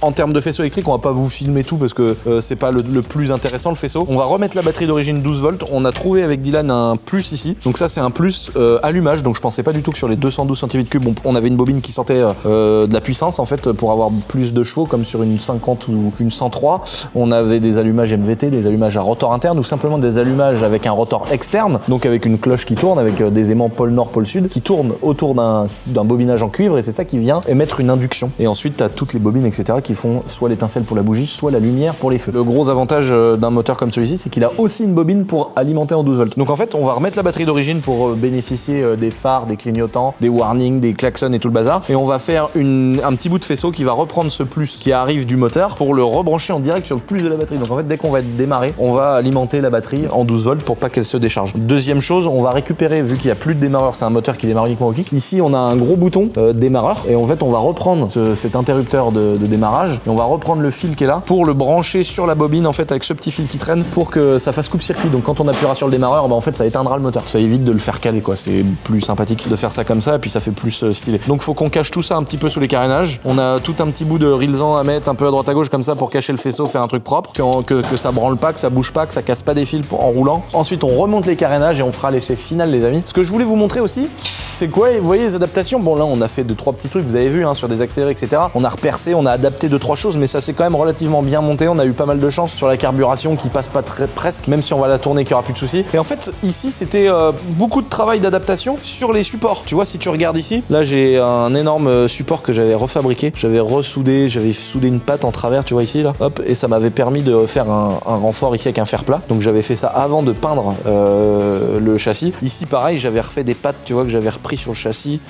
en termes de faisceau électrique, on va pas vous filmer tout parce que c'est pas le plus intéressant le faisceau. On va remettre la batterie d'origine 12 volts, on a trouvé avec Dylan un plus ici, donc ça c'est un plus allumage, donc je pensais pas du tout que sur les 212 cm3 on avait une bobine qui sortait de la puissance en fait pour avoir plus de chevaux comme sur une 50 ou une 103. On avait des allumages MVT, des allumages à rotor interne ou simplement des allumages avec un rotor externe, donc avec une cloche qui tourne, avec des aimants pôle nord, pôle sud qui tournent autour d'un bobinage en cuivre et c'est ça qui vient émettre une induction. Et ensuite tu as toutes les bobines etc qui font soit l'étincelle pour la bougie, soit la lumière pour les feux. Le gros avantage d'un moteur comme celui-ci c'est qu'il a aussi une bobine pour alimenter en 12 volts. Donc en fait on va remettre la batterie d'origine pour bénéficier des phares, des clignotants, des warnings, des klaxons et tout le bazar. Et on va faire un petit bout de faisceau qui va reprendre ce plus qui arrive du moteur pour le rebrancher en direct sur le plus de la batterie. Donc en fait dès qu'on va être démarré, on va alimenter la batterie en 12 volts pour pas qu'elle se décharge. Deuxième chose, on va récupérer, vu qu'il n'y a plus de démarreur, c'est un moteur qui démarre uniquement au kick. Ici on a un gros bouton démarreur et en fait on va reprendre cet interrupteur de démarrage et on va reprendre le fil qui est là pour le brancher sur la bobine en fait avec ce petit fil qui traîne pour que ça fasse coupe-circuit. Donc quand on appuiera sur le démarreur, bah en fait ça éteindra le moteur. Ça évite de le faire caler quoi, c'est plus sympathique de faire ça comme ça et puis ça fait plus stylé. Donc faut qu'on cache tout ça un petit peu sous les carénages. On a tout un petit bout de rilsan à mettre un peu à droite à gauche comme ça pour cacher le faisceau, faire un truc propre, que ça branle pas, que ça bouge pas, que ça casse pas des fils en roulant. Ensuite on remonte les carénages et on fera l'essai final les amis. Ce que je voulais vous montrer aussi, c'est quoi, vous voyez les adaptations, bon là on a fait 2-3 petits trucs, vous avez vu hein, sur des accélérés etc. On a repercé, on a adapté 2-3 choses mais ça s'est quand même relativement bien monté, on a eu pas mal de chance sur la carburation qui passe pas très presque, même si on va la tourner qu'il y aura plus de soucis. Et en fait ici c'était beaucoup de travail d'adaptation sur les supports support. Tu vois, si tu regardes ici, là j'ai un énorme support que j'avais refabriqué. J'avais ressoudé, j'avais soudé une patte en travers, tu vois ici là. Hop, et ça m'avait permis de faire un renfort ici avec un fer plat. Donc j'avais fait ça avant de peindre le châssis. Ici pareil, j'avais refait des pattes, tu vois, que j'avais repris sur le châssis.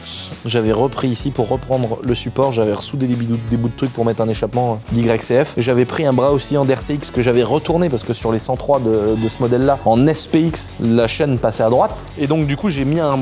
J'avais repris ici pour reprendre le support. J'avais ressoudé des bouts de trucs pour mettre un échappement d'YCF. J'avais pris un bras aussi en RCX que j'avais retourné parce que sur les 103 de ce modèle là, en SPX, la chaîne passait à droite. Et donc du coup j'ai mis un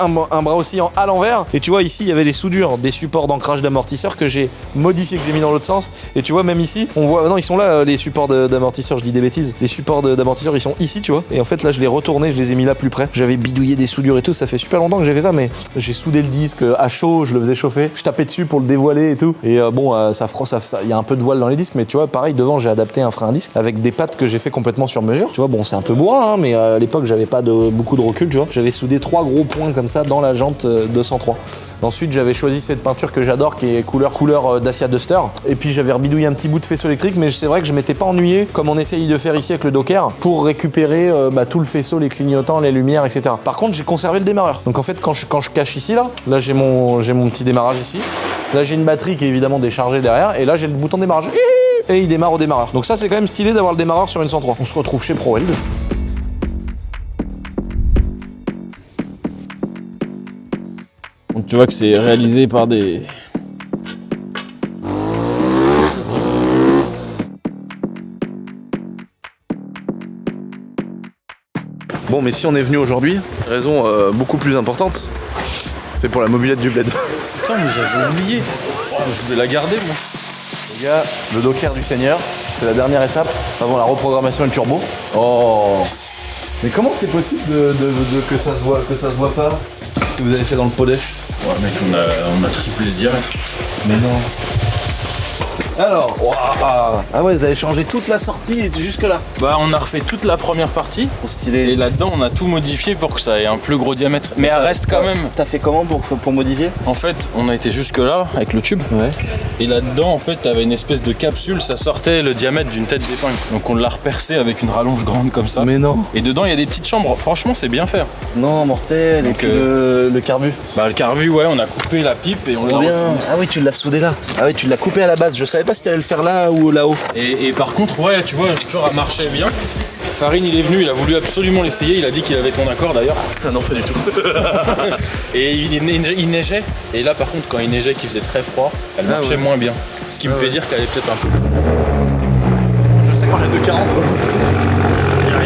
bras aussi à l'envers. Et tu vois ici il y avait les soudures des supports d'ancrage d'amortisseur que j'ai modifié, que j'ai mis dans l'autre sens. Et tu vois même ici, on voit, non ils sont là les supports d'amortisseur, je dis des bêtises. Les supports d'amortisseur ils sont ici tu vois. Et en fait là je l'ai retourné, je les ai mis là plus près. J'avais bidouillé des soudures et tout, ça fait super longtemps que j'ai fait ça, mais j'ai soudé le disque à chaud, je le faisais chauffer, je tapais dessus pour le dévoiler et tout. Et bon ça il y a un peu de voile dans les disques, mais tu vois pareil devant j'ai adapté un frein à disque avec des pattes que j'ai fait complètement sur mesure. Tu vois bon c'est un peu bourrin hein, mais à l'époque j'avais pas beaucoup de recul, tu vois. J'avais soudé 3 gros points comme ça dans la jante 203. Ensuite j'avais choisi cette peinture que j'adore qui est couleur Dacia Duster. Et puis j'avais rebidouillé un petit bout de faisceau électrique, mais c'est vrai que je m'étais pas ennuyé comme on essaye de faire ici avec le Docker pour récupérer tout le faisceau, les clignotants, les lumières, etc. Par contre j'ai conservé le démarreur. Donc en fait quand je cache ici là j'ai mon petit démarrage ici. Là j'ai une batterie qui est évidemment déchargée derrière et là j'ai le bouton de démarrage. Et il démarre au démarreur. Donc ça c'est quand même stylé d'avoir le démarreur sur une 103. On se retrouve chez ProWeld. Donc tu vois que c'est réalisé par des... Bon mais si on est venu aujourd'hui, raison beaucoup plus importante, c'est pour la mobilette du bled. Putain mais j'avais oublié. Je vais la garder moi. Les gars, le Docker du Seigneur, c'est la dernière étape avant la reprogrammation et le turbo. Oh. Mais comment c'est possible que ça se voit pas ce que vous avez fait dans le Podèche? Ouais mec, on a triplé le diamètre. Mais non. Alors, waouh. Ah ouais, vous avez changé toute la sortie et jusque là. Bah on a refait toute la première partie. Trop stylé. Et là-dedans on a tout modifié pour que ça ait un plus gros diamètre. Mais elle reste quand même. T'as fait comment pour modifier? En fait, on a été jusque là avec le tube. Ouais. Et là-dedans, en fait, t'avais une espèce de capsule, ça sortait le diamètre d'une tête d'épingle. Donc on l'a repercé avec une rallonge grande comme ça. Mais non. Et dedans, il y a des petites chambres. Franchement, c'est bien fait. Non, mortel. Donc, et puis le carbu. Bah le carbu, ouais, on a coupé la pipe et on l'a bien. retourné. Ah oui, tu l'as soudé là. Ah oui, tu l'as coupé à la base. Je savais pas si t'allais le faire là ou là-haut. Et par contre, ouais, tu vois, toujours elle marchait bien. Farine, il est venu, il a voulu absolument l'essayer. Il a dit qu'il avait ton accord d'ailleurs. Ah non, pas du tout. Et il neigeait. Et là, par contre, quand il neigeait, qu'il faisait très froid, elle marchait moins bien. Ce qui me fait dire qu'elle est peut-être un peu. Je sais qu'on est de 40.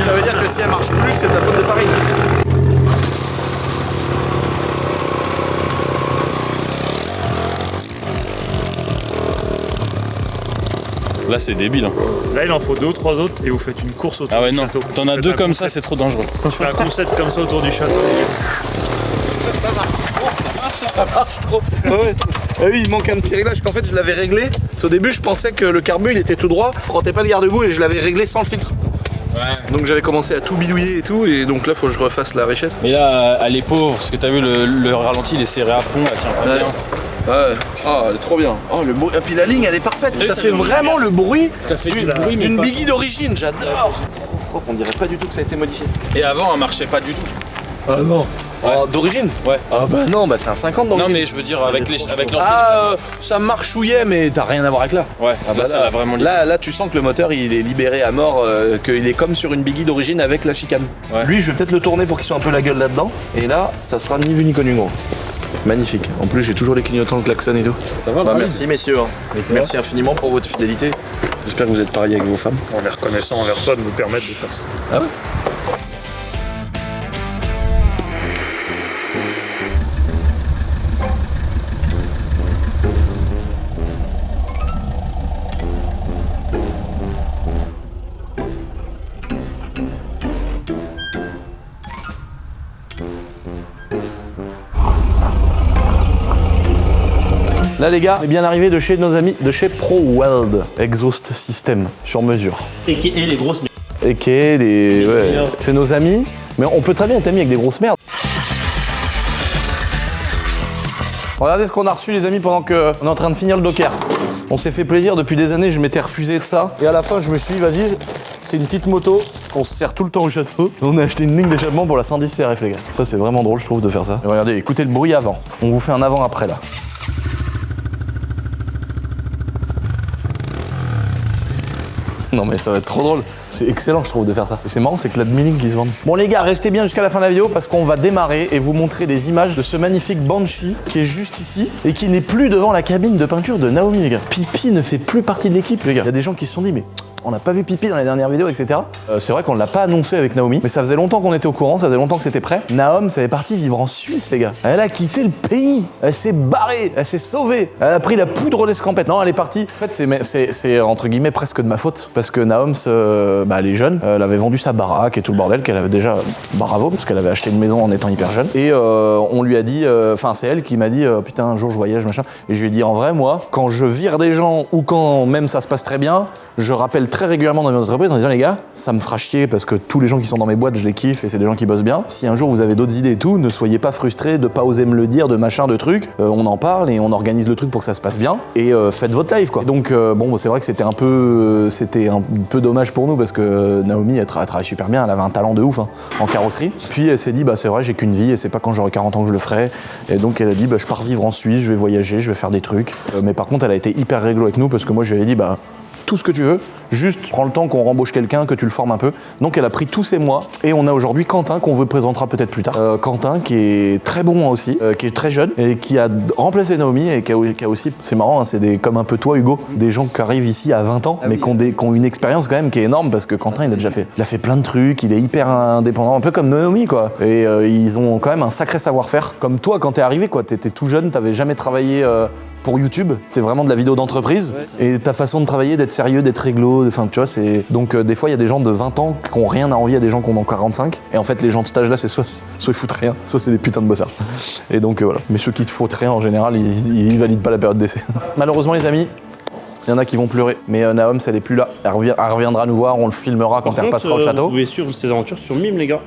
Ça veut dire que si elle marche plus, c'est de la faute de Farine. Là, c'est débile. Hein. Là, il en faut 2 ou 3 autres et vous faites une course autour du château. T'en as 2 comme ça, c'est trop dangereux. Tu fais un concept comme ça autour du château. Ça marche trop. Ouais. Ah oui, il manque un petit réglage qu'en fait je l'avais réglé. Au début, je pensais que le carbu il était tout droit, je frottais pas le garde-boue et je l'avais réglé sans le filtre. Ouais. Donc j'avais commencé à tout bidouiller et tout, et donc là faut que je refasse la richesse. Mais là, elle est pauvre, parce que t'as vu le ralenti, il est serré à fond, elle tient pas bien. Ouais, oh elle est trop bien. Oh le bruit. Et puis la ligne elle est parfaite, ça fait vraiment le bruit d'une Biggie d'origine, j'adore. On dirait pas du tout que ça a été modifié. Et avant, elle marchait pas du tout. Ah non. Ouais. Oh, d'origine? Ouais. Ah bah non, bah c'est un 50 d'origine. Non mais je veux dire avec l'ancien. Ah ça marchouillait mais t'as rien à voir avec là. Ouais, ah bah là, ça l'a vraiment là tu sens que le moteur il est libéré à mort, qu'il est comme sur une Biggie d'origine avec la chicane. Ouais. Lui je vais peut-être le tourner pour qu'il soit un peu la gueule là-dedans. Et là ça sera ni vu ni connu gros. Magnifique. En plus j'ai toujours les clignotants, le klaxon et tout. Ça va, merci messieurs. Merci infiniment pour votre fidélité. J'espère que vous êtes pareil avec vos femmes. On est reconnaissant envers toi de nous permettre de faire ça. Ah ouais. Là les gars, on est bien arrivé de chez nos amis de chez ProWeld Exhaust System sur mesure. Et les grosses Et les... Ouais. C'est nos amis, mais on peut très bien être amis avec des grosses merdes. Regardez ce qu'on a reçu les amis pendant qu'on est en train de finir le Docker. On s'est fait plaisir depuis des années, je m'étais refusé de ça. Et à la fin je me suis dit vas-y, c'est une petite moto, qu'on se sert tout le temps au château. On a acheté une ligne d'échappement pour la 110 CRF, les gars. Ça, c'est vraiment drôle, je trouve, de faire ça. Et regardez, écoutez le bruit avant. On vous fait un avant-après, là. Non mais ça va être trop drôle. C'est excellent je trouve de faire ça. Et c'est marrant, c'est que la demi-ligne qui se vendent. Bon les gars, restez bien jusqu'à la fin de la vidéo parce qu'on va démarrer et vous montrer des images de ce magnifique Banshee qui est juste ici et qui n'est plus devant la cabine de peinture de Naomi les gars. Pipi ne fait plus partie de l'équipe les gars. Il y a des gens qui se sont dit mais on n'a pas vu Pipi dans les dernières vidéos, etc. C'est vrai qu'on ne l'a pas annoncé avec Naomi, mais ça faisait longtemps qu'on était au courant, ça faisait longtemps que c'était prêt. Naomi, ça est parti vivre en Suisse, les gars. Elle a quitté le pays, elle s'est barrée, elle s'est sauvée, elle a pris la poudre d'escampette. Non, elle est partie. En fait, c'est entre guillemets presque de ma faute, parce que Naomi, elle est jeune, elle avait vendu sa baraque et tout le bordel qu'elle avait déjà, bravo, parce qu'elle avait acheté une maison en étant hyper jeune. Et on lui a dit, enfin c'est elle qui m'a dit, putain un jour je voyage machin. Et je lui ai dit en vrai moi, quand je vire des gens ou quand même ça se passe très bien, je rappelle très régulièrement dans mes entreprises en disant les gars, ça me fera chier parce que tous les gens qui sont dans mes boîtes, je les kiffe et c'est des gens qui bossent bien. Si un jour vous avez d'autres idées et tout, ne soyez pas frustrés de pas oser me le dire, de machin, de trucs. On en parle et on organise le truc pour que ça se passe bien et faites votre live quoi. Donc bon, c'est vrai que c'était un peu dommage pour nous parce que Naomi elle travaille super bien, elle avait un talent de ouf hein, en carrosserie. Puis elle s'est dit bah c'est vrai, j'ai qu'une vie et c'est pas quand j'aurai 40 ans que je le ferai. Et donc elle a dit bah je pars vivre en Suisse, je vais voyager, je vais faire des trucs. Mais par contre elle a été hyper réglo avec nous parce que moi je lui ai dit bah tout ce que tu veux, juste prends le temps qu'on rembauche quelqu'un, que tu le formes un peu. Donc elle a pris tous ces mois et on a aujourd'hui Quentin qu'on vous présentera peut-être plus tard. Quentin qui est très bon aussi, qui est très jeune et qui a remplacé Naomi et qui a aussi, c'est marrant, hein, c'est comme un peu toi Hugo, des gens qui arrivent ici à 20 ans mais qui ont une expérience quand même qui est énorme parce que Quentin il a fait plein de trucs, il est hyper indépendant, un peu comme Naomi quoi. Et ils ont quand même un sacré savoir-faire. Comme toi quand t'es arrivé quoi, t'étais tout jeune, t'avais jamais travaillé pour YouTube, c'était vraiment de la vidéo d'entreprise et ta façon de travailler, d'être sérieux, d'être réglo, enfin tu vois c'est... Donc des fois il y a des gens de 20 ans qui ont rien à envier à des gens qui en ont 45 et en fait les gens de cet âge là c'est soit ils foutent rien, soit c'est des putains de bossards. Et donc voilà, mais ceux qui te foutent rien en général ils valident pas la période d'essai. Malheureusement les amis, il y en a qui vont pleurer, mais Naomi elle est plus là, elle reviendra nous voir, on le filmera quand elle repassera au château. Vous pouvez suivre ses aventures sur Mime les gars.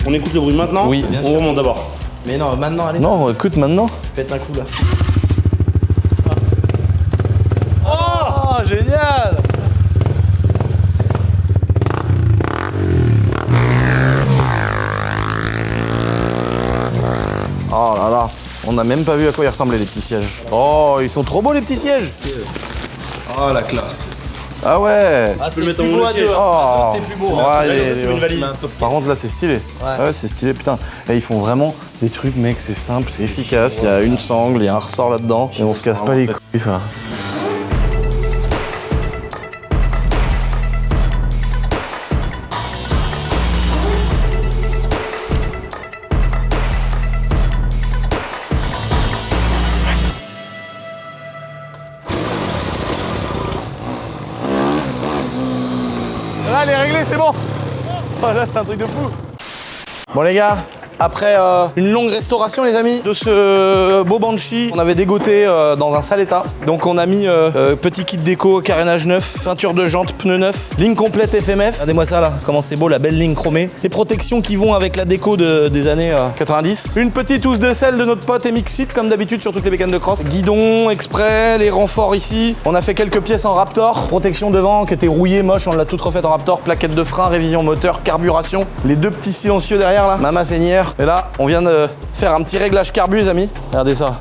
On écoute le bruit maintenant. Oui, on remonte d'abord. Mais non, maintenant, allez. Non, on écoute maintenant. Faites un coup là. Oh, génial! Oh là là, on n'a même pas vu à quoi ils ressemblaient les petits sièges. Oh, ils sont trop beaux les petits sièges. Oh la classe. Ah ouais. Tu peux le mettre en haut le siège. Oh, c'est plus beau. Ouais, une valise. Par contre là c'est stylé. Ouais, c'est stylé, putain. Et ils font vraiment des trucs mec, c'est simple, c'est efficace, il y a une sangle, il y a un ressort là-dedans et on se casse pas les couilles. Enfin. Là, elle est réglée, c'est bon. Oh là, c'est un truc de fou. Bon les gars, après une longue restauration les amis de ce beau Banshee, on avait dégoté dans un sale état. Donc on a mis petit kit déco, carénage neuf, peinture de jantes, pneus neufs, ligne complète FMF. Regardez-moi ça là, comment c'est beau, la belle ligne chromée. Les protections qui vont avec la déco des années 90. Une petite housse de sel de notre pote Emixit comme d'habitude sur toutes les bécanes de cross. Guidon exprès, les renforts ici. On a fait quelques pièces en Raptor. Protection devant qui était rouillée, moche, on l'a toute refaite en Raptor. Plaquette de frein, révision moteur, carburation. Les deux petits silencieux derrière là, Mama Seigneur. Et là, on vient de faire un petit réglage carbu les amis. Regardez ça.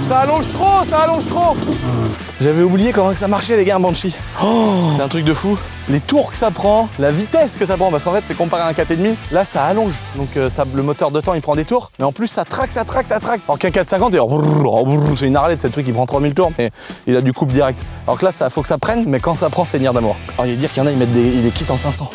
Ça allonge trop trop, ça allonge trop. J'avais oublié comment que ça marchait les gars, un Banshee. Oh, c'est un truc de fou. Les tours que ça prend, la vitesse que ça prend, parce qu'en fait c'est comparé à un 4,5, là ça allonge. Donc le moteur de temps il prend des tours, mais en plus ça traque. Alors qu'un 4,50, c'est une Harley, c'est le truc qui prend 3000 tours, mais il a du couple direct. Alors que là ça faut que ça prenne, mais quand ça prend c'est nier d'amour. Alors il y a dire qu'il y en a, ils les quittent en 500.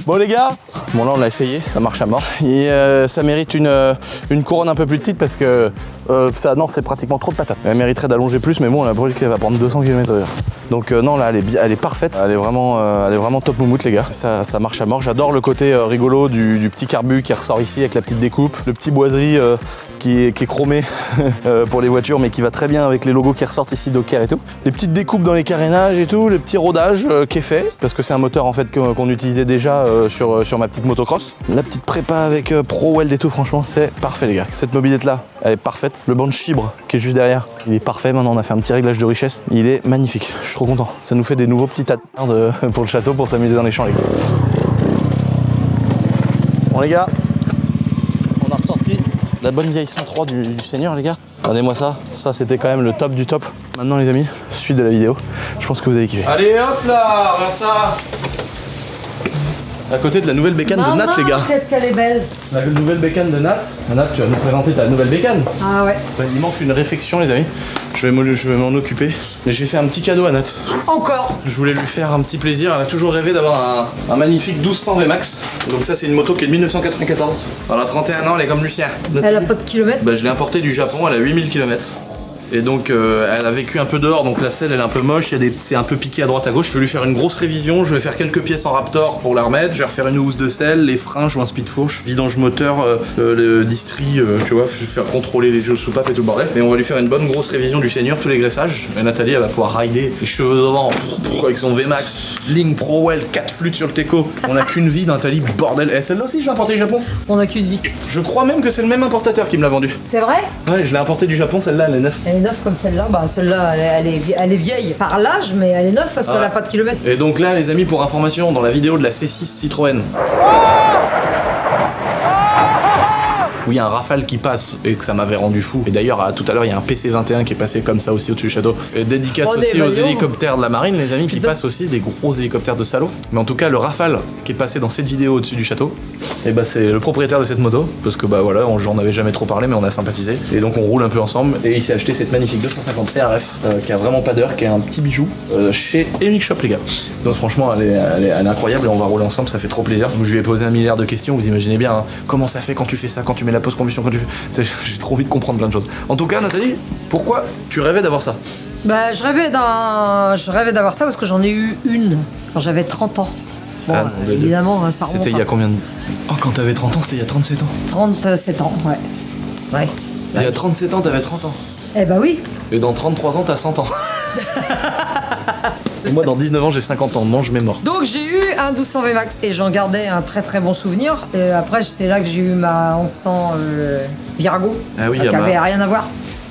Bon les gars, bon là on l'a essayé, ça marche à mort. Et ça mérite une couronne un peu plus petite parce que ça, non, c'est pratiquement trop de patates. Elle mériterait d'allonger plus, mais bon, la brûle qu'elle va prendre 200 km/h. Donc non, là elle est parfaite, elle est vraiment top moumoute les gars. Ça marche à mort. J'adore le côté rigolo du petit carbu qui ressort ici avec la petite découpe, le petit boiserie qui est chromé pour les voitures, mais qui va très bien avec les logos qui ressortent ici Docker et tout. Les petites découpes dans les carénages et tout, le petit rodage qui est fait parce que c'est un moteur en fait qu'on utilisait déjà sur ma petite motocross. La petite prépa avec Pro Weld et tout, franchement c'est parfait les gars. Cette mobilette là, elle est parfaite. Le banc de chibre qui est juste derrière, il est parfait. Maintenant on a fait un petit réglage de richesse, il est magnifique. Je suis trop content. Ça nous fait des nouveaux petits tas de pour le château pour s'amuser dans les champs les gars. Bon les gars, on a ressorti la bonne vieille 103 du Seigneur les gars. Regardez-moi ça, ça c'était quand même le top du top. Maintenant les amis, suite de la vidéo, je pense que vous allez kiffer. Allez hop là, regarde ça. À côté de la nouvelle bécane de Nat les gars. Qu'est-ce qu'elle est belle. La nouvelle bécane de Nat. Nat, tu vas nous présenter ta nouvelle bécane. Ah ouais. Il manque une réflexion les amis. Je vais m'en occuper. Mais j'ai fait un petit cadeau à Nat. Encore. Je voulais lui faire un petit plaisir. Elle a toujours rêvé d'avoir un magnifique 1200 VMAX. Donc ça c'est une moto qui est de 1994. Elle a 31 ans, elle est comme Lucien. Elle a pas de kilomètres. Bah, je l'ai importée du Japon, elle a 8000 km. Et donc elle a vécu un peu dehors, donc la selle elle est un peu moche, c'est un peu piqué à droite à gauche. Je vais lui faire une grosse révision, je vais faire quelques pièces en Raptor pour la remettre, je vais refaire une housse de selle, les freins, je joue un speed fourche, vidange moteur, le distri, tu vois, faire contrôler les jeux de soupape et tout le bordel. Et on va lui faire une bonne grosse révision du Seigneur, tous les graissages. Et Nathalie elle va pouvoir rider les cheveux au vent avec son VMAX, ligne Pro Weld, 4 flûtes sur le Teco. On a qu'une vie Nathalie, bordel. Et celle-là aussi je l'ai importée du Japon. On a qu'une vie. Je crois même que c'est le même importateur qui me l'a vendue. C'est vrai? Ouais, je l'ai importée du Japon, celle-là elle est neuve. Elle est neuve comme celle-là. Bah celle-là elle est vieille par l'âge, mais elle est neuve parce qu'elle a pas de kilomètres. Et donc là les amis, pour information, dans la vidéo de la C6 Citroën, où il y a un Rafale qui passe et que ça m'avait rendu fou. Et d'ailleurs tout à l'heure il y a un PC21 qui est passé comme ça aussi au-dessus du château. Et dédicace aussi aux hélicoptères de la marine les amis. Putain. Qui passent aussi, des gros hélicoptères de salauds. Mais en tout cas le Rafale qui est passé dans cette vidéo au-dessus du château, et bah c'est le propriétaire de cette moto. Parce que bah voilà, j'en avais jamais trop parlé mais on a sympathisé. Et donc on roule un peu ensemble et il s'est acheté cette magnifique 250 CRF qui a vraiment pas d'heure, qui est un petit bijou chez Emic Shop les gars. Donc franchement elle est incroyable et on va rouler ensemble, ça fait trop plaisir. Donc je lui ai posé un milliard de questions, vous imaginez bien hein, comment ça fait quand tu fais ça, quand tu mets la pause combustion, quand tu fais... J'ai trop envie de comprendre plein de choses. En tout cas Nathalie, pourquoi tu rêvais d'avoir ça? Bah je rêvais d'avoir ça parce que j'en ai eu une quand j'avais 30 ans. Bon, évidemment, ça remonte. C'était il y a combien de... Oh, quand t'avais 30 ans, c'était il y a 37 ans. 37 ans, ouais. Ouais. Il y a 37 ans, t'avais 30 ans. Eh bah oui. Et dans 33 ans, t'as 100 ans. Et moi, dans 19 ans, j'ai 50 ans. Mange mes morts. Donc, j'ai eu un 1200 VMAX et j'en gardais un très très bon souvenir. Et après, c'est là que j'ai eu ma 1100 Virago. Ah oui, qui avait rien à voir.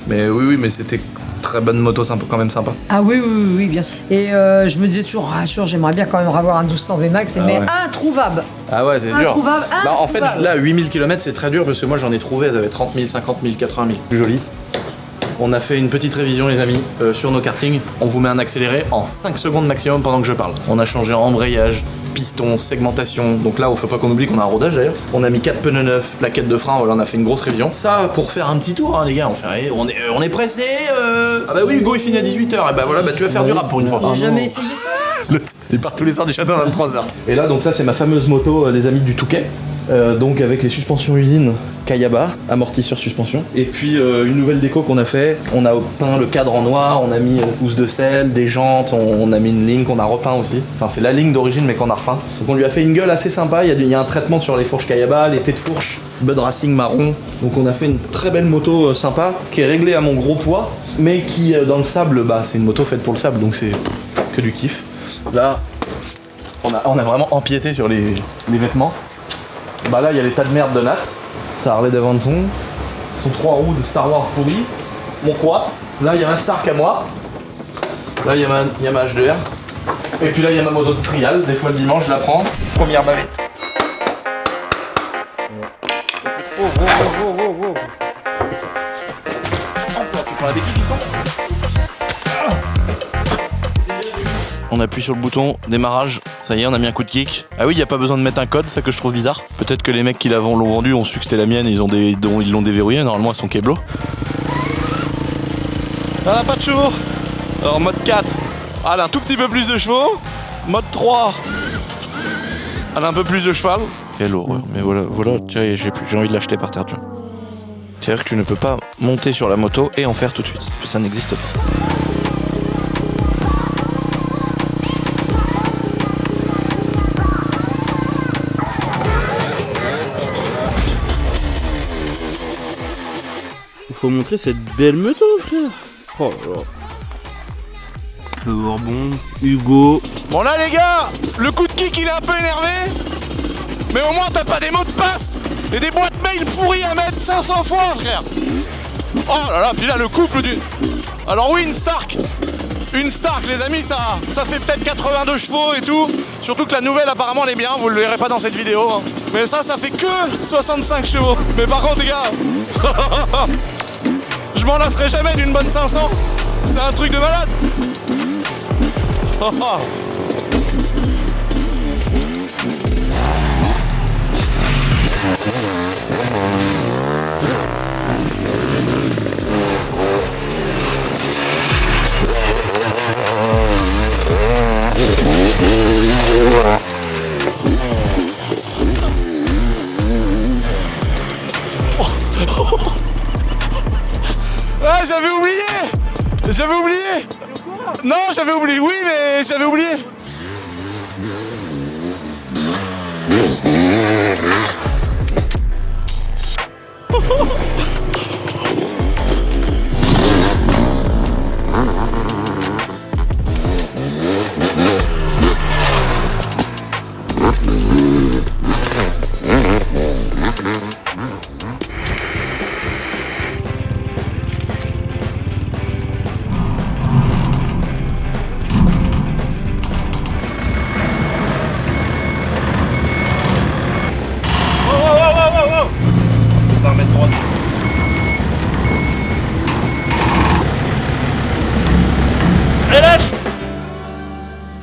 Mais oui, mais c'était très bonne moto, quand même sympa. Ah oui, bien sûr. Et je me disais toujours, j'aimerais bien quand même avoir un 1200 VMAX, mais ouais. Introuvable. Ah ouais, c'est dur. Bah, en fait, là, 8000 km, c'est très dur parce que moi, j'en ai trouvé, elles avaient 30 000, 50 000, 80 000. Plus joli. On a fait une petite révision les amis sur nos kartings. On vous met un accéléré en 5 secondes maximum pendant que je parle. On a changé embrayage, piston, segmentation. Donc là, faut pas qu'on oublie qu'on a un rodage d'ailleurs. On a mis 4 pneus neufs, plaquettes de frein. Voilà, on a fait une grosse révision. Ça, pour faire un petit tour, hein, les gars. On est pressé. Ah bah oui, Hugo il finit à 18h. Et bah voilà, bah tu vas faire du rap pour une fois. J'ai jamais essayé ça. Il part tous les soirs du château à 23h. Et là, donc ça, c'est ma fameuse moto, les amis du Touquet. Donc avec les suspensions usine Kayaba, amortisseur suspension. Et puis une nouvelle déco qu'on a fait, on a peint le cadre en noir, on a mis housse de selle, des jantes, on a mis une ligne qu'on a repeint aussi. Enfin c'est la ligne d'origine mais qu'on a repeint. Donc on lui a fait une gueule assez sympa, il y a un traitement sur les fourches Kayaba, les têtes de fourche, Bud Racing marron. Donc on a fait une très belle moto sympa qui est réglée à mon gros poids, mais qui dans le sable, bah c'est une moto faite pour le sable donc c'est que du kiff. Là on a vraiment empiété sur les vêtements. Bah là il y a les tas de merde de Nat, sa Harley Davidson, son 3 roues de Star Wars pourri, mon quad, là il y a ma Stark à moi, là il y a ma H2R, et puis là il y a ma moto de trial, des fois le dimanche je la prends, première bavette. Tu prends la déquille fiston. On appuie sur le bouton démarrage, ça y est on a mis un coup de kick. Ah oui il n'y a pas besoin de mettre un code, ça que je trouve bizarre. Peut-être que les mecs qui l'ont vendu ont su que c'était la mienne et ils l'ont déverrouillé, normalement elles sont Keblo. Ah pas de chevaux. Alors mode 4, elle a un tout petit peu plus de chevaux. Mode 3, elle a un peu plus de cheval. Quelle horreur, mais voilà, tiens, j'ai envie de l'acheter par terre, tu vois. C'est-à-dire que tu ne peux pas monter sur la moto et en faire tout de suite, ça n'existe pas. Faut montrer cette belle moto, frère. Oh là là. Le Bourbon, Hugo. Bon là les gars, le coup de kick il est un peu énervé, mais au moins t'as pas des mots de passe et des boîtes mail pourries à mettre 500 fois frère. Oh là là, puis là le couple du... Alors oui une Stark les amis, ça fait peut-être 82 chevaux et tout. Surtout que la nouvelle apparemment elle est bien, vous le verrez pas dans cette vidéo. Hein. Mais ça fait que 65 chevaux. Mais par contre les gars, je m'en lasserai jamais d'une bonne 500. C'est un truc de malade. Ah j'avais oublié. Non j'avais oublié, oui mais j'avais oublié.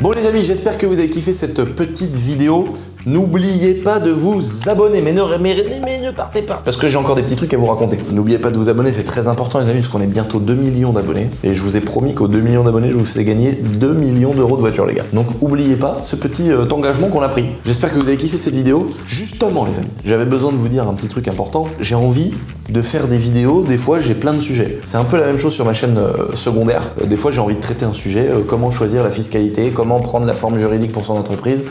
Bon les amis, j'espère que vous avez kiffé cette petite vidéo. N'oubliez pas de vous abonner, mais ne partez pas, parce que j'ai encore des petits trucs à vous raconter. N'oubliez pas de vous abonner, c'est très important les amis, parce qu'on est bientôt 2 millions d'abonnés. Et je vous ai promis qu'aux 2 millions d'abonnés, je vous fais gagner 2 millions d'euros de voiture les gars. Donc n'oubliez pas ce petit engagement qu'on a pris. J'espère que vous avez kiffé cette vidéo. Justement les amis, j'avais besoin de vous dire un petit truc important. J'ai envie de faire des vidéos, des fois j'ai plein de sujets. C'est un peu la même chose sur ma chaîne secondaire. Des fois j'ai envie de traiter un sujet, comment choisir la fiscalité, comment prendre la forme juridique pour son entreprise,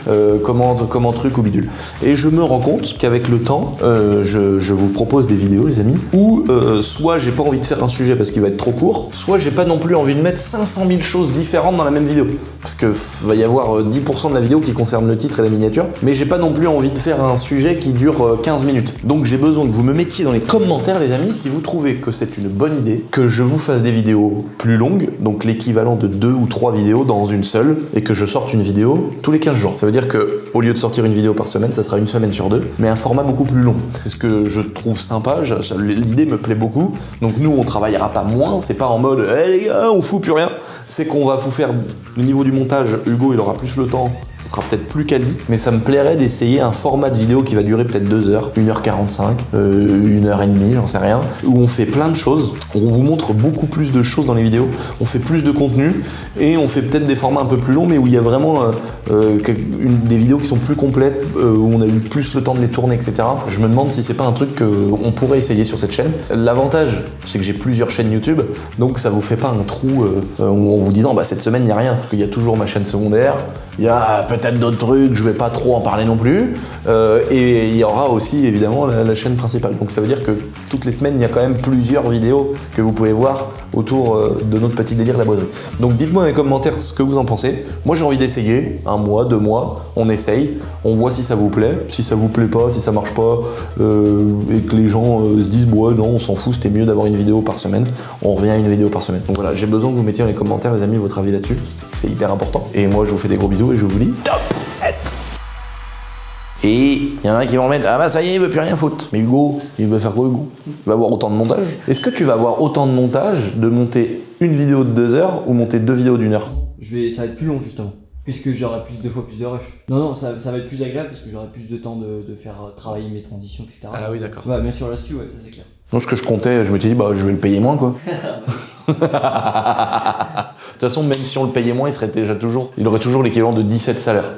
comment truc ou bidule. Et je me rends compte qu'avec le temps, je vous propose des vidéos les amis, où soit j'ai pas envie de faire un sujet parce qu'il va être trop court, soit j'ai pas non plus envie de mettre 500 000 choses différentes dans la même vidéo. Parce que va y avoir 10% de la vidéo qui concerne le titre et la miniature, mais j'ai pas non plus envie de faire un sujet qui dure 15 minutes. Donc j'ai besoin que vous me mettiez dans les commentaires les amis si vous trouvez que c'est une bonne idée que je vous fasse des vidéos plus longues, donc l'équivalent de 2 ou 3 vidéos dans une seule, et que je sorte une vidéo tous les 15 jours. Ça veut dire que au lieu de sortir une une vidéo par semaine, ça sera une semaine sur 2, mais un format beaucoup plus long. C'est ce que je trouve sympa, l'idée me plaît beaucoup. Donc nous, on travaillera pas moins, c'est pas en mode hey, les gars, on fout plus rien. C'est qu'on va vous faire, au niveau du montage, Hugo il aura plus le temps, ça sera peut-être plus quali, mais ça me plairait d'essayer un format de vidéo qui va durer peut-être 2 heures, 1h45, 1h30, j'en sais rien, où on fait plein de choses, on vous montre beaucoup plus de choses dans les vidéos, on fait plus de contenu, et on fait peut-être des formats un peu plus longs, mais où il y a vraiment des vidéos qui sont plus complètes, où on a eu plus le temps de les tourner, etc. Je me demande si c'est pas un truc qu'on pourrait essayer sur cette chaîne. L'avantage, c'est que j'ai plusieurs chaînes YouTube, donc ça vous fait pas un trou en vous disant bah cette semaine il n'y a rien, parce qu'il y a toujours ma chaîne secondaire, il y a peut-être d'autres trucs, je vais pas trop en parler non plus, et il y aura aussi évidemment la chaîne principale. Donc ça veut dire que toutes les semaines il y a quand même plusieurs vidéos que vous pouvez voir autour de notre petit délire de la boiserie. Donc dites-moi dans les commentaires ce que vous en pensez. Moi j'ai envie d'essayer, 1 mois, 2 mois, on essaye, on voit si ça vous plaît. Si ça vous plaît pas, si ça marche pas, et que les gens se disent ouais non on s'en fout, c'était mieux d'avoir une vidéo par semaine, on revient à une vidéo par semaine. Donc voilà, j'ai besoin que vous mettiez dans les commentaires les amis votre avis là-dessus, c'est hyper important. Et moi je vous fais des gros bisous et je vous dis top. Et il y en a un qui vont mettre ah bah ça y est il veut plus rien foutre. Mais Hugo, il veut faire quoi Hugo? Il va avoir autant de montage? Est-ce que tu vas avoir autant de montage de monter une vidéo de 2 heures ou monter 2 vidéos d'1 heure? Ça va être plus long justement. Puisque j'aurai 2 fois plus de rush. Non, ça va être plus agréable parce que j'aurai plus de temps de faire travailler mes transitions, etc. Ah oui, d'accord. Ouais, bien sûr, là-dessus, ouais, ça c'est clair. Non, ce que je comptais, je m'étais dit, bah, je vais le payer moins, quoi. De toute façon, même si on le payait moins, il aurait toujours l'équivalent de 17 salaires.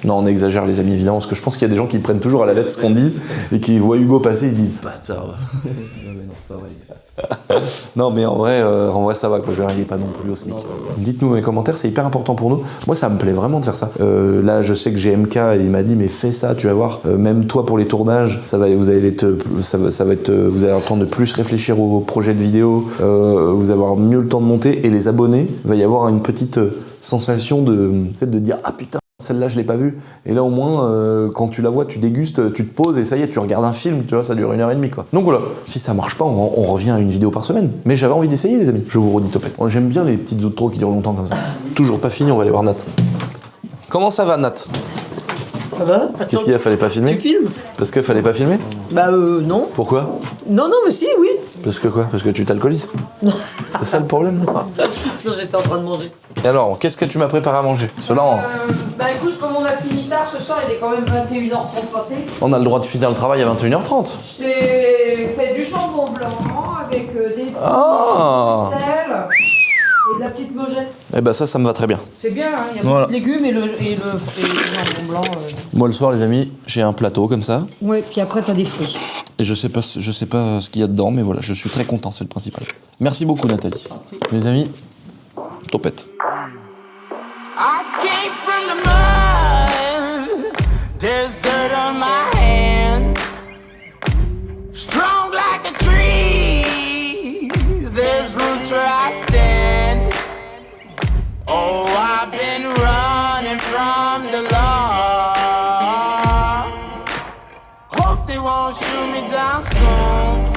Non, on exagère, les amis, évidemment, parce que je pense qu'il y a des gens qui prennent toujours à la lettre ce qu'on dit et qui voient Hugo passer, ils se disent, bâtard. Non, c'est pas vrai. Non, mais en vrai, ça va, quoi. Je il est pas non plus au SMIC. Dites-nous dans les commentaires, c'est hyper important pour nous. Moi, ça me plaît vraiment de faire ça. Là, je sais que j'ai MK et il m'a dit, mais fais ça, tu vas voir. Même toi, pour les tournages, vous allez avoir le temps de plus réfléchir aux projets de vidéo. Vous allez avoir mieux le temps de monter. Et les abonnés, il va y avoir une petite sensation de dire, ah putain, celle-là je l'ai pas vue. Et là au moins quand tu la vois, tu dégustes, tu te poses et ça y est, tu regardes un film, tu vois, ça dure 1h30 quoi. Donc voilà, si ça marche pas, on revient à une vidéo par semaine. Mais j'avais envie d'essayer les amis, je vous redis topette. J'aime bien les petites outros qui durent longtemps comme ça. Toujours pas fini, on va aller voir Nat. Comment ça va Nat? Ça va? Qu'est-ce qu'il y a, fallait pas filmer? Tu filmes? Parce que fallait pas filmer? Bah non. Pourquoi? Non, mais si, oui. Parce que quoi? Parce que tu t'alcoolises? C'est ça le problème? Non, j'étais en train de manger. Et alors, qu'est-ce que tu m'as préparé à manger? Bah écoute, comme on a fini tard ce soir, il est quand même 21h30 passé. On a le droit de finir le travail à 21h30. Je t'ai fait du jambon blanc avec des petits sel et de la petite mojette. Eh ben ça me va très bien. C'est bien, hein, il y a beaucoup de légumes et le jambon blanc. Moi le soir les amis, j'ai un plateau comme ça. Ouais, puis après t'as des fruits. Et je sais pas ce qu'il y a dedans, mais voilà, je suis très content, c'est le principal. Merci beaucoup Nathalie. Les amis, topette. I came from the mud, there's dirt on my hands. Strong like a tree, there's roots where I stand. Oh, I've been running from the law. Hope they won't shoot me down soon.